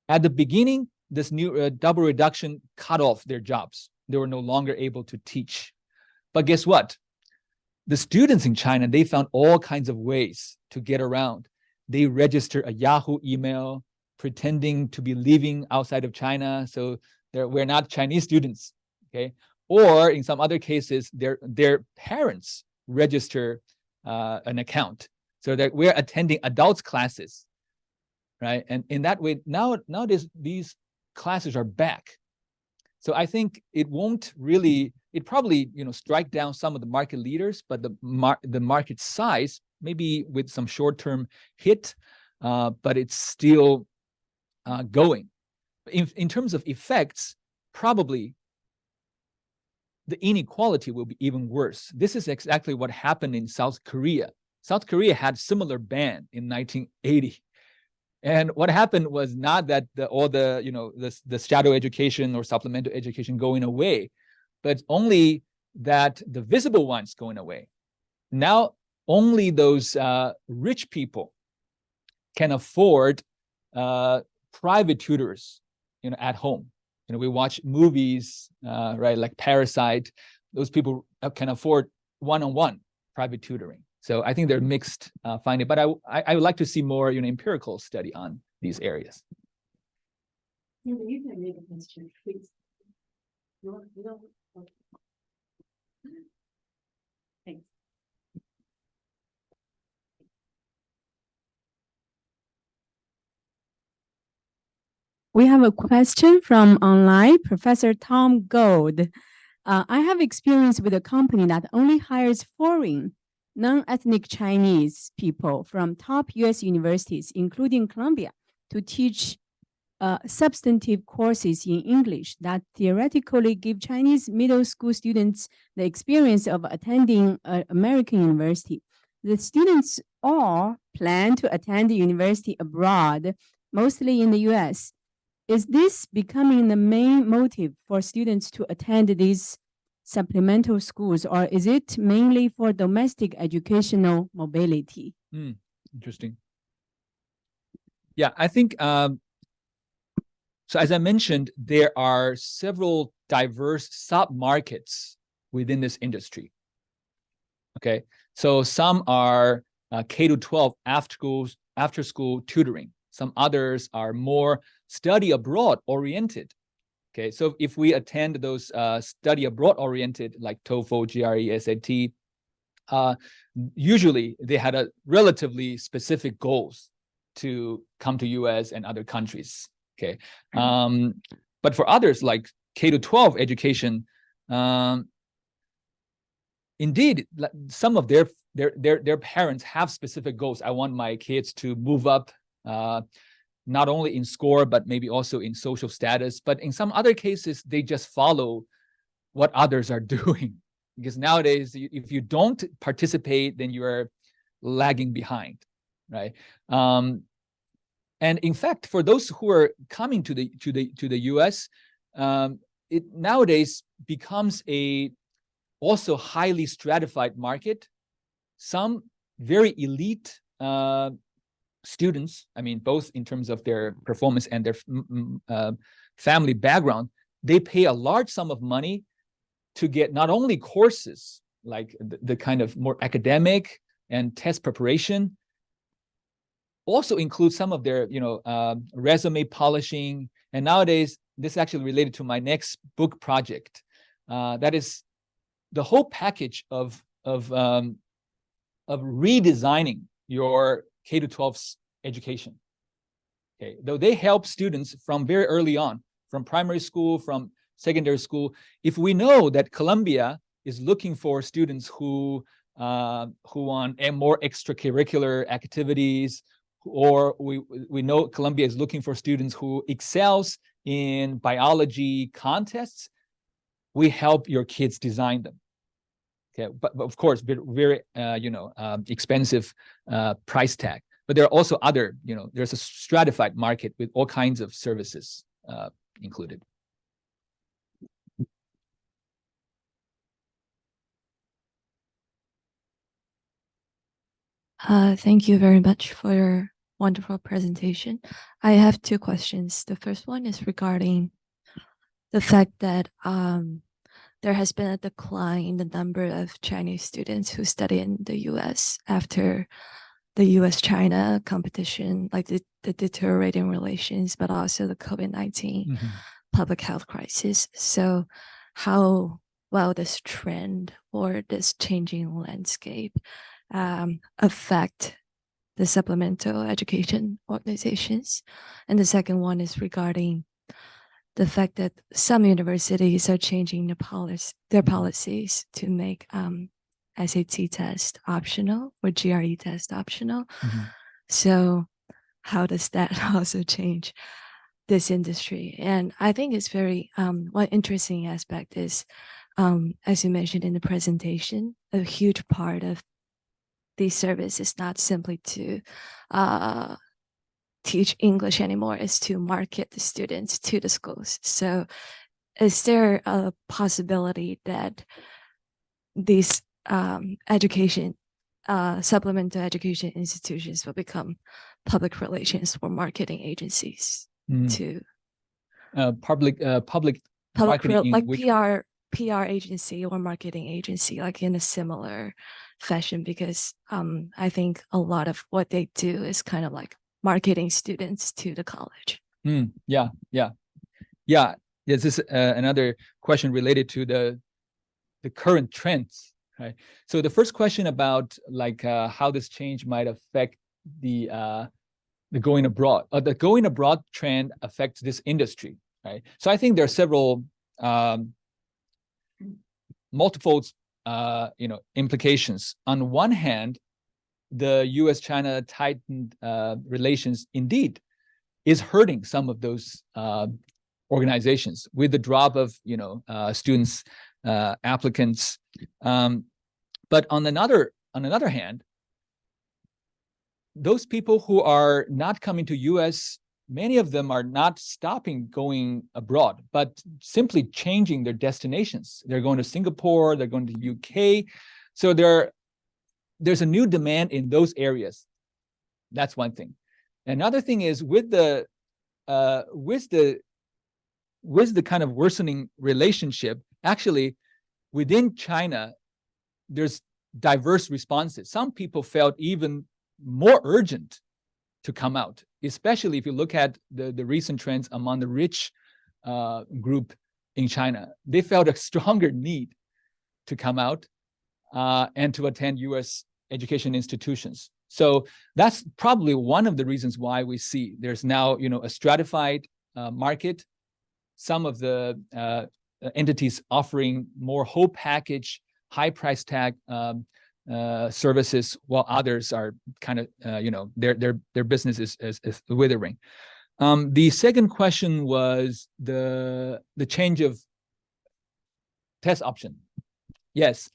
At the beginning, this new double reduction cut off their jobs. They were no longer able to teach. But guess what? The students in China, they found all kinds of ways to get around. They registered a Yahoo email, pretending to be living outside of China. So we're not Chinese students, okay? Or in some other cases, their parents register an account so that we're attending adults classes, right? And in that way, nowadays, these classes are back. So I think it probably, strike down some of the market leaders, but the market size, maybe with some short-term hit, but it's still going. In terms of effects, probably the inequality will be even worse. This is exactly what happened in South Korea. South Korea had similar ban in 1980. And what happened was not that the shadow education or supplemental education going away, but only that the visible ones going away. Now, only those rich people can afford private tutors, at home. We watch movies, right, like Parasite. Those people can afford one-on-one private tutoring. So I think they're mixed finding, but I would like to see more, empirical study on these areas. You can make a question, please. No. Okay. Thanks. We have a question from online, Professor Tom Gold. I have experience with a company that only hires foreign, non-ethnic Chinese people from top US universities, including Columbia, to teach substantive courses in English that theoretically give Chinese middle school students the experience of attending an American university. the students all plan to attend the university abroad, mostly in the US. Is this becoming the main motive for students to attend these supplemental schools, or is it mainly for domestic educational mobility? Interesting. Yeah, I think, so as I mentioned, there are several diverse sub-markets within this industry. Okay, so some are K-12 after school tutoring. Some others are more study abroad oriented. Okay, so if we attend those study abroad oriented, like TOEFL, GRE, SAT, usually they had a relatively specific goals to come to US and other countries. Okay, but for others like K-12 education, indeed, some of their parents have specific goals. I want my kids to move up, not only in score, but maybe also in social status. But in some other cases, they just follow what others are doing. Because nowadays, if you don't participate, then you are lagging behind, right? And in fact, for those who are coming to the US, it nowadays becomes a also highly stratified market. Some very elite students, I mean, both in terms of their performance and their family background, they pay a large sum of money to get not only courses, like the kind of more academic and test preparation, also include some of their, resume polishing. And nowadays, this is actually related to my next book project. That is the whole package of redesigning your K-12 education. Okay, though they help students from very early on, from primary school, from secondary school. If we know that Columbia is looking for students who want more extracurricular activities, or we know Columbia is looking for students who excels in biology contests, we help your kids design them. Okay, but of course, very expensive price tag. But there are also other, there's a stratified market with all kinds of services included. Thank you very much for your wonderful presentation. I have two questions. The first one is regarding the fact that there has been a decline in the number of Chinese students who study in the US after the US-China competition, like the deteriorating relations, but also the COVID-19 public health crisis. So how will this trend or this changing landscape affect the supplemental education organizations? And the second one is regarding the fact that some universities are changing their policies to make SAT test optional or GRE test optional. So how does that also change this industry? And I think it's very, one interesting aspect is, as you mentioned in the presentation, a huge part of the service is not simply to teach English anymore, is to market the students to the schools. So is there a possibility that these supplemental education institutions will become public relations or marketing agencies to public marketing, like PR agency or marketing agency, like in a similar fashion? Because I think a lot of what they do is kind of like marketing students to the college. Yeah. This is another question related to the current trends, right? So the first question about like how this change might affect the going abroad. The going abroad trend affects this industry, right? So I think there are several multiple implications. On one hand, the US-China tightened relations indeed is hurting some of those organizations with the drop of students, applicants. But on another hand, those people who are not coming to US, many of them are not stopping going abroad, but simply changing their destinations. They're going to Singapore, they're going to UK. So there's a new demand in those areas. That's one thing. Another thing is with the kind of worsening relationship, actually within China, there's diverse responses. Some people felt even more urgent to come out, especially if you look at the recent trends among the rich group in China. They felt a stronger need to come out and to attend US education institutions. So that's probably one of the reasons why we see there's now, a stratified market. Some of the entities offering more whole package, high price tag services, while others are kind of, their business is withering. The second question was the change of test option. Yes,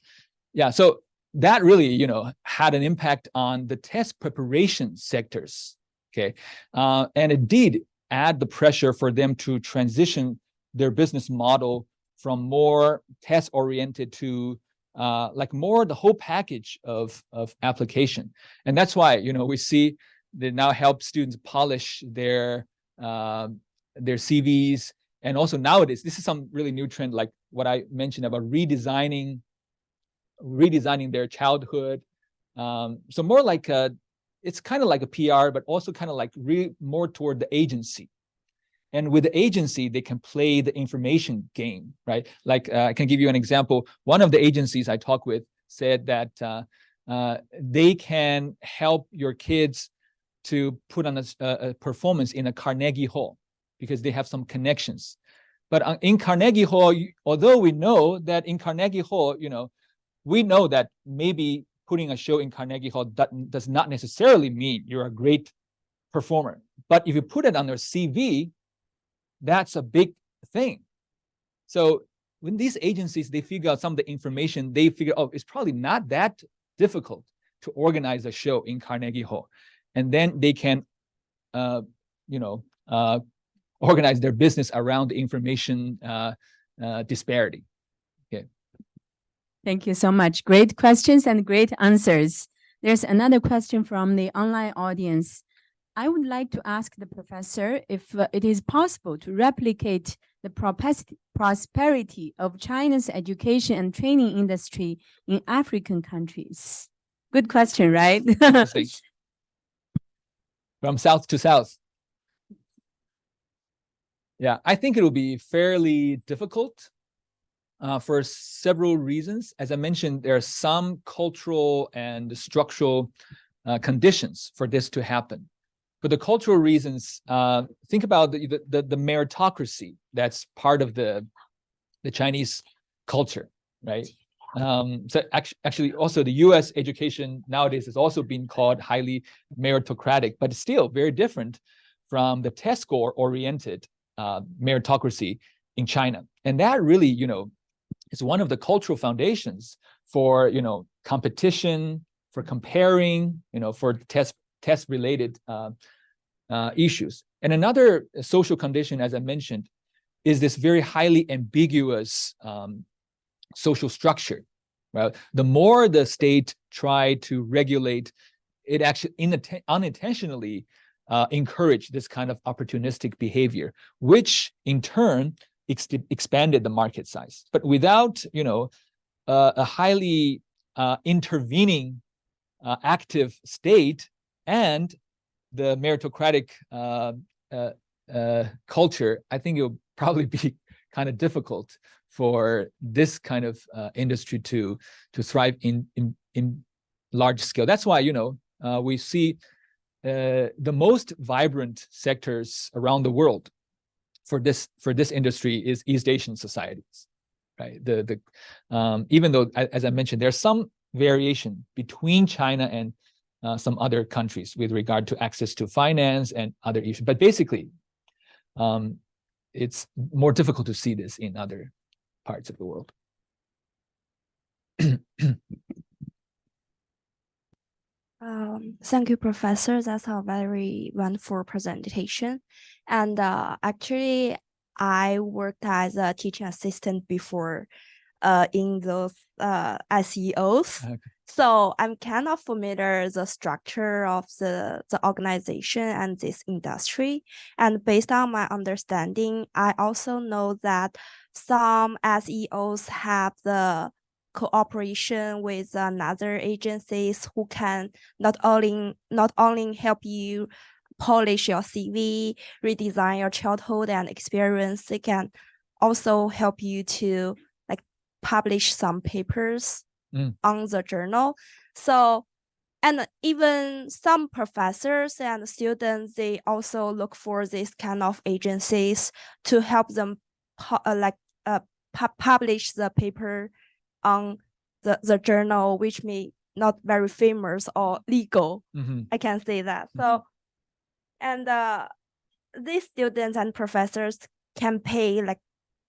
yeah. So that really, had an impact on the test preparation sectors. Okay, and it did add the pressure for them to transition their business model from more test oriented to like more the whole package of application. And that's why, we see they now help students polish their CVs. And also nowadays, this is some really new trend, like what I mentioned about redesigning their childhood. So more like it's kind of like a PR, but also kind of like more toward the agency. And with the agency, they can play the information game, right? Like I can give you an example. One of the agencies I talked with said that they can help your kids to put on a performance in a Carnegie Hall because they have some connections. But in Carnegie Hall, although we know that in Carnegie Hall, we know that maybe putting a show in Carnegie Hall does not necessarily mean you're a great performer. But if you put it on their CV, that's a big thing. So when these agencies, they figure out some of the information, they figure, oh, it's probably not that difficult to organize a show in Carnegie Hall. And then they can, organize their business around the information disparity. Okay. Thank you so much. Great questions and great answers. There's another question from the online audience. I would like to ask the professor if it is possible to replicate the prosperity of China's education and training industry in African countries. Good question, right? From south to south. Yeah, I think it will be fairly difficult for several reasons. As I mentioned, there are some cultural and structural conditions for this to happen. For the cultural reasons, think about the meritocracy that's part of the Chinese culture, right? So actually, also the U.S. education nowadays is also being called highly meritocratic, but it's still very different from the test score oriented meritocracy in China. And that really, is one of the cultural foundations for, competition, for comparing, for test related issues. And another social condition, as I mentioned, is this very highly ambiguous social structure, right? The more the state tried to regulate, it actually unintentionally encouraged this kind of opportunistic behavior, which in turn expanded the market size. But without, a highly intervening active state and the meritocratic culture, I think it will probably be kind of difficult for this kind of industry to thrive in large scale. That's why, we see the most vibrant sectors around the world for this industry is East Asian societies, right? Even though, as I mentioned, there's some variation between China and some other countries with regard to access to finance and other issues, but basically, it's more difficult to see this in other parts of the world. Thank you, Professor. That's a very wonderful presentation. And actually, I worked as a teaching assistant before in those SEOs. Okay. So I'm kind of familiar the structure of the organization and this industry. And based on my understanding, I also know that some SEOs have the cooperation with another agencies who can not only help you polish your CV, redesign your childhood and experience, they can also help you to like publish some papers on the journal. So, and even some professors and students, they also look for this kind of agencies to help them publish the paper on the journal, which may not very famous or legal. I can say that. So, and these students and professors can pay like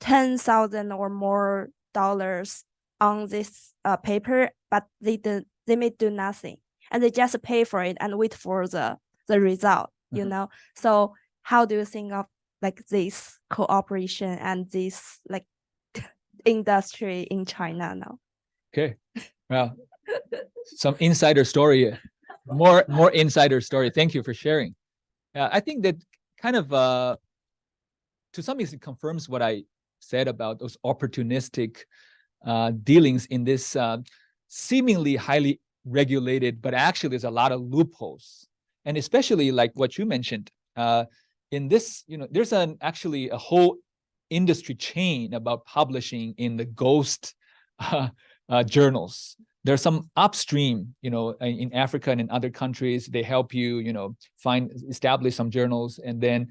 $10,000 or more on this paper, but they may do nothing, and they just pay for it and wait for the result. You know. So how do you think of like this cooperation and this like industry in China now? Okay, well, some insider story, more insider story. Thank you for sharing. I think that kind of to some extent confirms what I said about those opportunistic dealings in this seemingly highly regulated, but actually there's a lot of loopholes. And especially like what you mentioned, in this, there's actually a whole industry chain about publishing in the ghost journals. There's some upstream, in Africa and in other countries, they help you, establish some journals, and then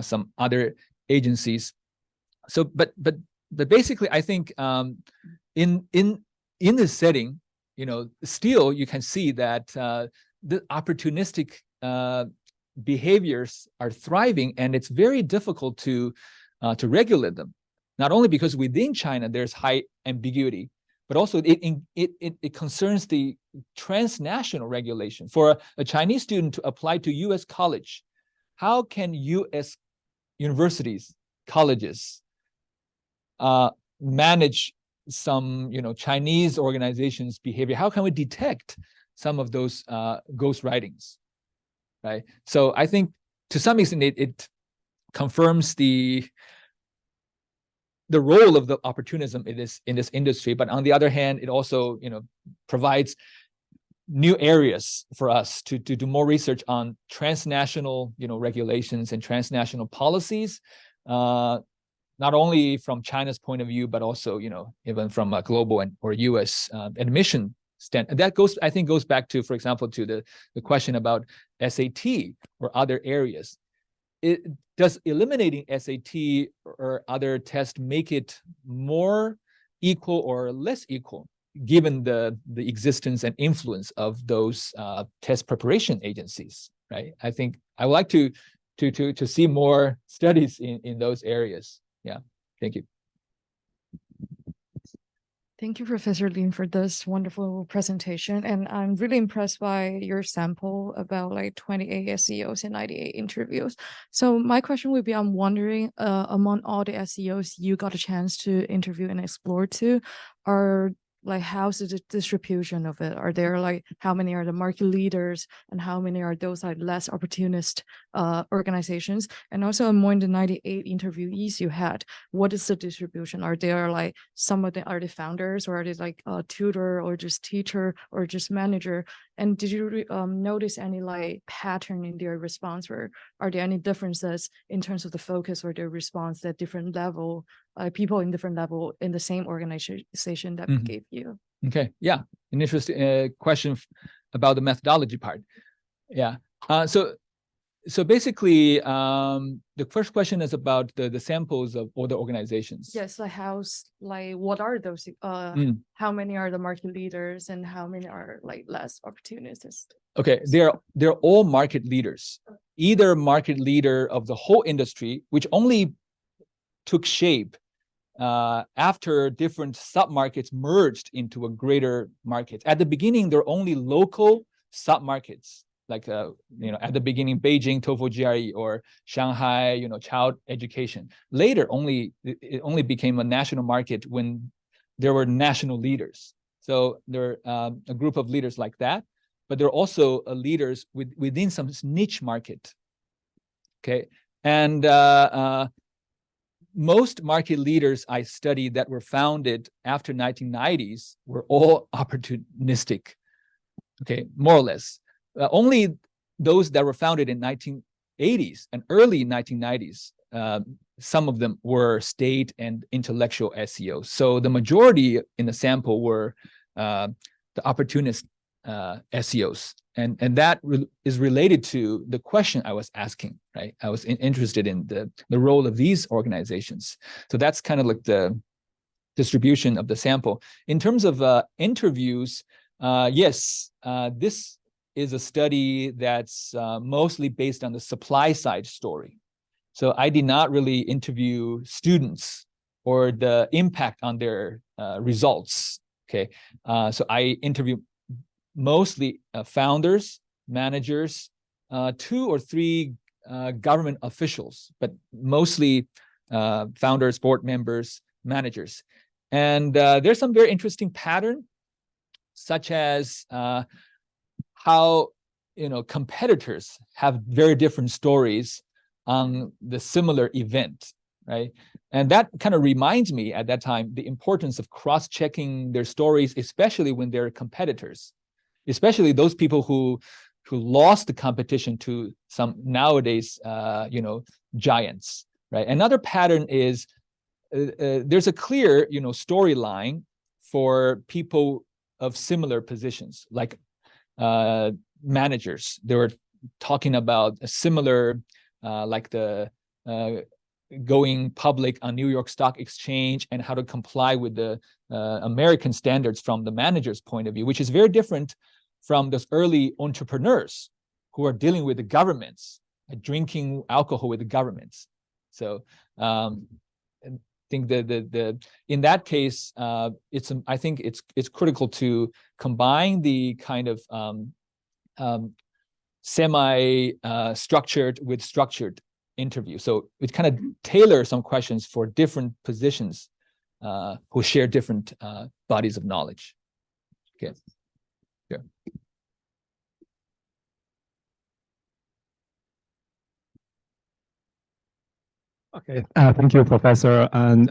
some other agencies. So, but basically, I think in this setting, still you can see that the opportunistic behaviors are thriving, and it's very difficult to regulate them. Not only because within China there's high ambiguity, but also it concerns the transnational regulation. For a Chinese student to apply to U.S. college, how can U.S. universities, colleges, manage some Chinese organizations' behavior? How can we detect some of those ghost writings, right? So I think to some extent it confirms the role of the opportunism in this industry, but on the other hand, it also provides new areas for us to do more research on transnational regulations and transnational policies, not only from China's point of view, but also even from a global or U.S. Admission stand. And that I think goes back to, for example, to the question about SAT or other areas. Does eliminating SAT or other tests make it more equal or less equal, given the existence and influence of those test preparation agencies, right? I think I would like to see more studies in those areas. Yeah, thank you. Thank you, Professor Lin, for this wonderful presentation. And I'm really impressed by your sample about like 28 SEOs and 98 interviews. So my question would be, I'm wondering, among all the SEOs you got a chance to interview and explore to, are like, how's the distribution of it? Are there like, how many are the market leaders and how many are those like less opportunist organizations? And also among the 98 interviewees you had, what is the distribution? Are there like some of the, are the founders, or are they like a tutor or just teacher or just manager? And did you notice any like pattern in their response, or are there any differences in terms of the focus or their response at different level, people in different level in the same organization that we gave you? Okay, yeah, an interesting question about the methodology part. Yeah, so basically, the first question is about the samples of all the organizations. Yes, like what are those? How many are the market leaders and how many are like less opportunistic? Okay, they're all market leaders, either market leader of the whole industry, which only took shape after different sub-markets merged into a greater market. At the beginning, they're only local sub-markets, like at the beginning, Beijing TOEFL GRE or Shanghai, child education. Later, it only became a national market when there were national leaders. So there are a group of leaders like that, but there are also leaders within some niche market. Okay, and most market leaders I studied that were founded after 1990s were all opportunistic. Okay, more or less. Only those that were founded in 1980s and early 1990s, some of them were state and intellectual SEOs. So the majority in the sample were the opportunist SEOs. And that is related to the question I was asking, right? I was interested in the role of these organizations. So that's kind of like the distribution of the sample. In terms of interviews, yes, this is a study that's mostly based on the supply side story. So I did not really interview students or the impact on their results, okay? So I interviewed mostly founders, managers, 2 or 3 government officials, but mostly founders, board members, managers. And there's some very interesting pattern, such as how competitors have very different stories on the similar event, right? And that kind of reminds me at that time the importance of cross-checking their stories, especially when they're competitors, especially those people who lost the competition to some nowadays giants, right? Another pattern is there's a clear storyline for people of similar positions, like managers. They were talking about a similar, like the going public on New York Stock Exchange and how to comply with the American standards from the manager's point of view, which is very different from those early entrepreneurs who are dealing with the governments, drinking alcohol with the governments. So I think in that case, I think it's critical to combine the kind of semi-structured with structured interview. So it kind of tailor some questions for different positions who share different bodies of knowledge. Okay. Yeah. Okay, thank you, Professor. And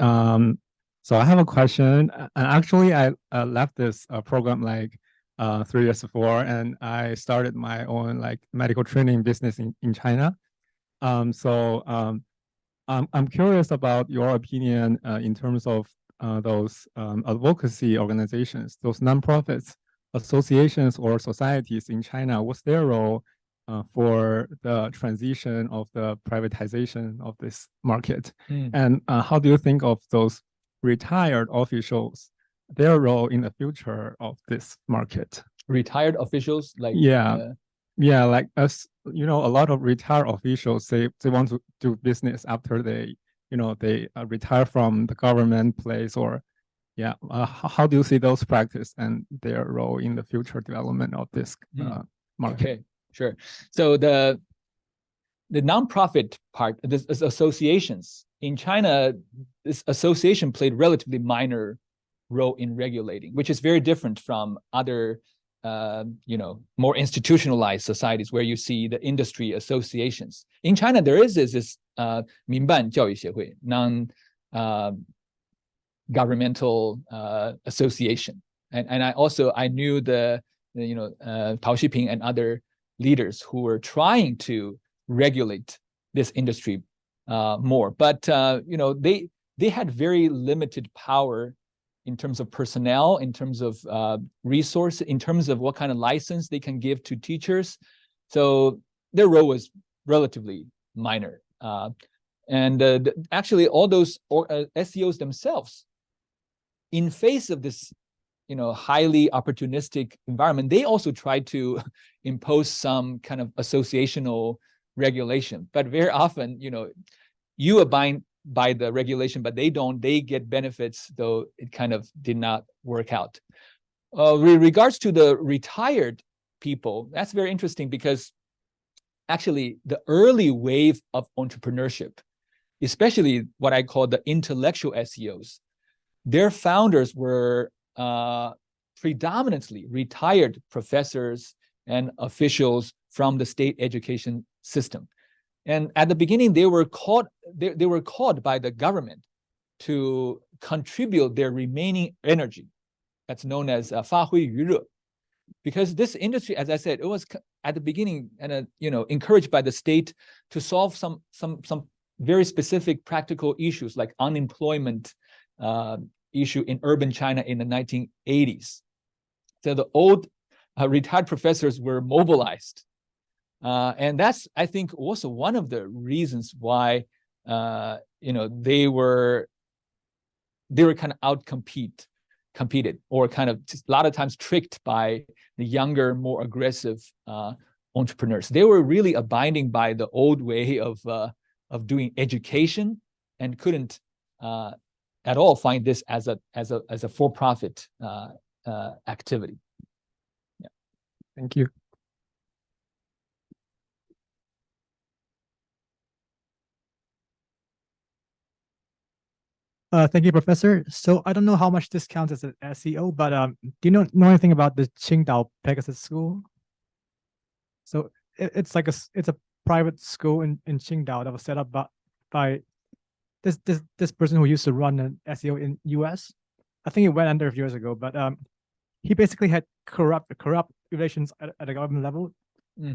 so I have a question. And actually, I left this program like 3 years before, and I started my own like medical training business in China. So I'm curious about your opinion in terms of those advocacy organizations, those nonprofits, associations, or societies in China. What's their role for the transition of the privatization of this market? And how do you think of those retired officials, their role in the future of this market? Retired officials, like yeah, like us, a lot of retired officials say they want to do business after they retire from the government place, or how do you see those practice and their role in the future development of this market? Okay, sure. So the nonprofit part, this associations in China, this association played relatively minor role in regulating, which is very different from other more institutionalized societies where you see the industry associations. In China, there is this 民办教育协会, non-governmental association, and I knew the Tao Xiping and other leaders who were trying to regulate this industry more, but they had very limited power in terms of personnel, in terms of resources, in terms of what kind of license they can give to teachers. So their role was relatively minor. And actually, all those SEOs themselves, in face of this highly opportunistic environment, they also tried to impose some kind of associational regulation. But very often, you abide by the regulation, but they don't. They get benefits, though it kind of did not work out. With regards to the retired people. That's very interesting because actually the early wave of entrepreneurship, especially what I call the intellectual SEOs, their founders were predominantly retired professors and officials from the state education system. And at the beginning, they were called by the government to contribute their remaining energy. That's known as 发挥余热. Because this industry, as I said, it was at the beginning and encouraged by the state to solve some very specific practical issues like unemployment issue in urban China in the 1980s. So the old retired professors were mobilized. And that's, I think, also one of the reasons why they were kind of competed or kind of a lot of times tricked by the younger, more aggressive entrepreneurs. They were really abiding by the old way of doing education and couldn't at all find this as a for-profit activity. Yeah. Thank you. Thank you, Professor. So I don't know how much this counts as an SEO, but do you know anything about the Qingdao Pegasus School? So it's like it's a private school in Qingdao that was set up by this person who used to run an SEO in US. I think it went under a few years ago, but he basically had corrupt relations at the government level,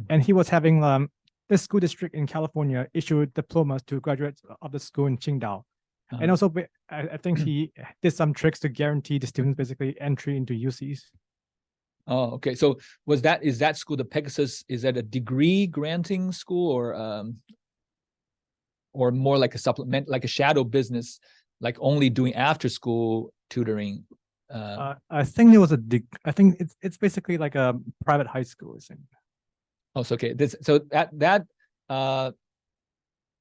and he was having this school district in California issued diplomas to graduates of the school in Qingdao. And also, I think he did some tricks to guarantee the students basically entry into UCs. Oh, okay. So is that school, the Pegasus, is that a degree granting school or more like a supplement, like a shadow business, like only doing after school tutoring? I think there was I think it's basically like a private high school, I think. Oh, so okay. So that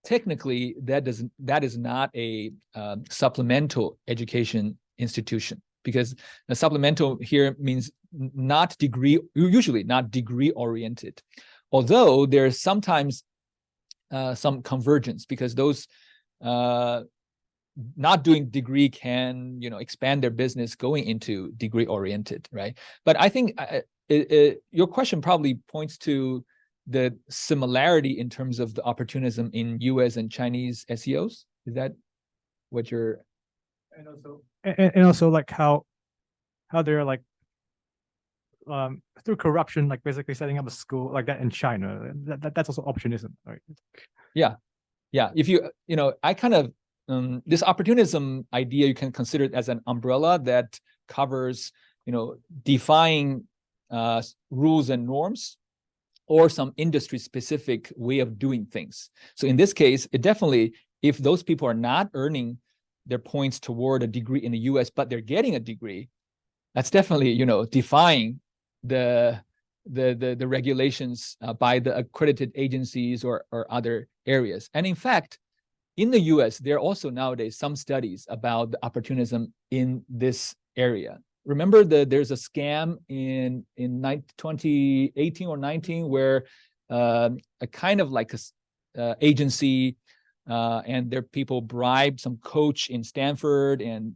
technically that is not a supplemental education institution, because the supplemental here means usually not degree oriented, although there's sometimes some convergence, because those not doing degree can expand their business going into degree oriented, right? But I think your question probably points to the similarity in terms of the opportunism in US and Chinese SEOs. Is that what you're? And also like how they're like through corruption, like basically setting up a school like that in China. That's also opportunism, right? Yeah. If I kind of this opportunism idea, you can consider it as an umbrella that covers defying rules and norms, or some industry specific way of doing things. So in this case, it definitely, if those people are not earning their points toward a degree in the US, but they're getting a degree, that's definitely, defying the regulations by the accredited agencies or other areas. And in fact, in the US, there are also nowadays some studies about the opportunism in this area. Remember there's a scam in 2018 or 19 where a kind of like a agency and their people bribed some coach in Stanford and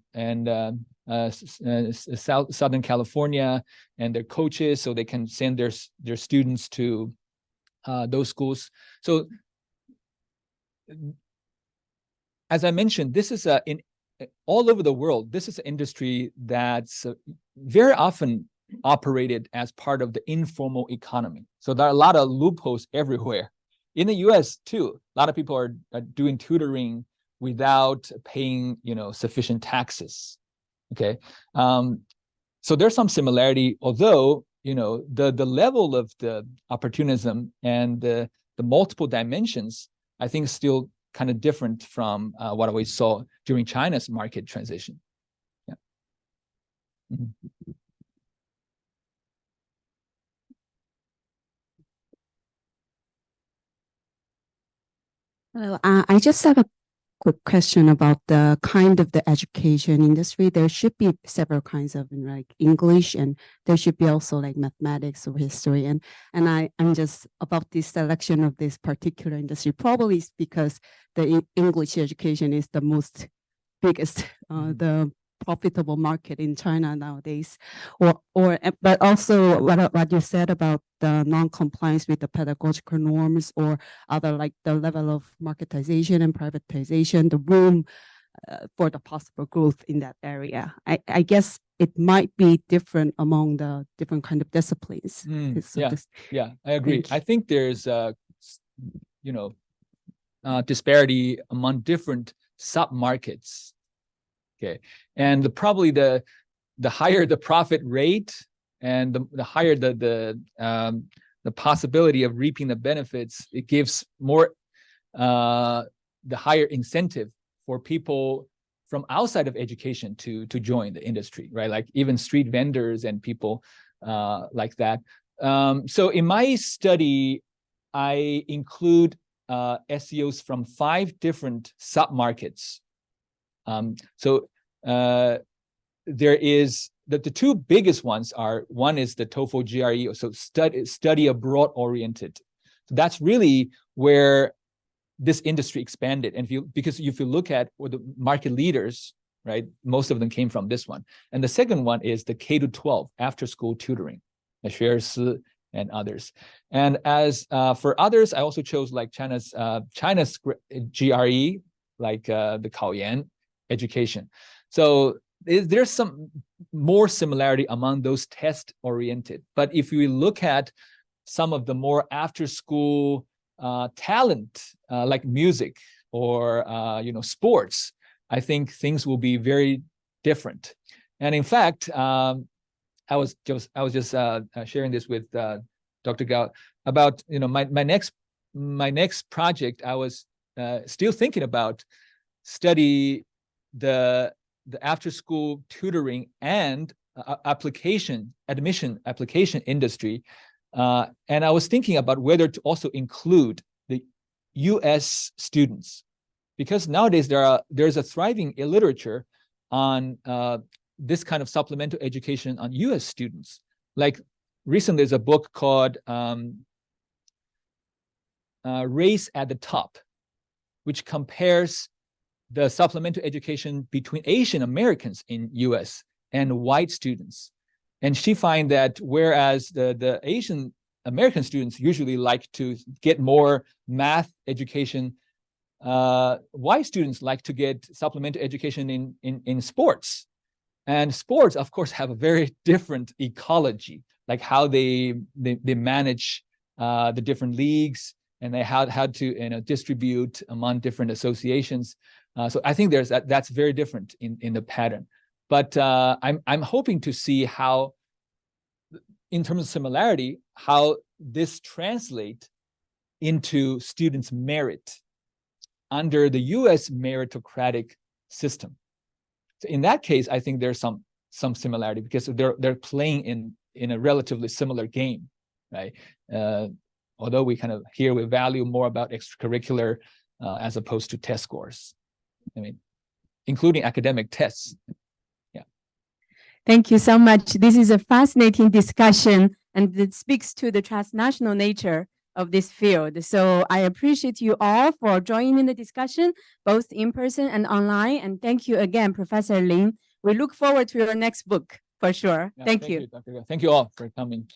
Southern California and their coaches so they can send their students to those schools. So as I mentioned, this is in all over the world, this is an industry that's very often operated as part of the informal economy. So there are a lot of loopholes everywhere. In the US too, a lot of people are doing tutoring without paying, sufficient taxes. Okay, so there's some similarity, although the level of the opportunism and the multiple dimensions, I think, still kind of different from what we saw during China's market transition. Yeah. Mm-hmm. Hello, I just have a quick question about the kind of the education industry. There should be several kinds of like English, and there should be also like mathematics or history. And I'm just about this selection of this particular industry. Probably it's because the English education is the most biggest, the profitable market in China nowadays, but also what you said about the non-compliance with the pedagogical norms, or other like the level of marketization and privatization, the room for the possible growth in that area. I guess it might be different among the different kind of disciplines. Yeah, I agree. I think there's disparity among different sub-markets. Okay, and probably the higher the profit rate, and the higher the possibility of reaping the benefits, it gives more the higher incentive for people from outside of education to join the industry, right? Like even street vendors and people like that. So in my study, I include SEOs from 5 different sub-markets. So there is the 2 biggest ones are, one is the TOEFL GRE, so study abroad oriented. So that's really where this industry expanded. And if you look at the market leaders, right, most of them came from this one. And the second one is the K-12 after school tutoring, the Xuersi and others. And as for others, I also chose like China's GRE, like the Kaoyan education. So there's some more similarity among those test oriented. But if we look at some of the more after school talent, like music or sports, I think things will be very different. And in fact, I was just sharing this with Dr. Gao about my next project. I was still thinking about study the after school tutoring and admission application industry, and I was thinking about whether to also include the U.S. students, because nowadays there's a thriving literature on this kind of supplemental education on U.S. students. Like recently, there's a book called Race at the Top, which compares the supplemental education between Asian Americans in US and white students. And she finds that whereas the Asian American students usually like to get more math education, white students like to get supplemental education in sports. And sports, of course, have a very different ecology, like how they manage the different leagues, and they how to distribute among different associations. So I think that's very different in the pattern. But I'm hoping to see how, in terms of similarity, how this translates into students' merit under the U.S. meritocratic system. So in that case, I think there's some similarity, because they're playing in a relatively similar game, right? Although we value more about extracurricular as opposed to test scores. I mean, including academic tests. Yeah. Thank you so much. This is a fascinating discussion, and it speaks to the transnational nature of this field. So I appreciate you all for joining the discussion, both in person and online. And thank you again, Professor Lin. We look forward to your next book for sure. Yeah, thank you. Dr. Thank you all for coming.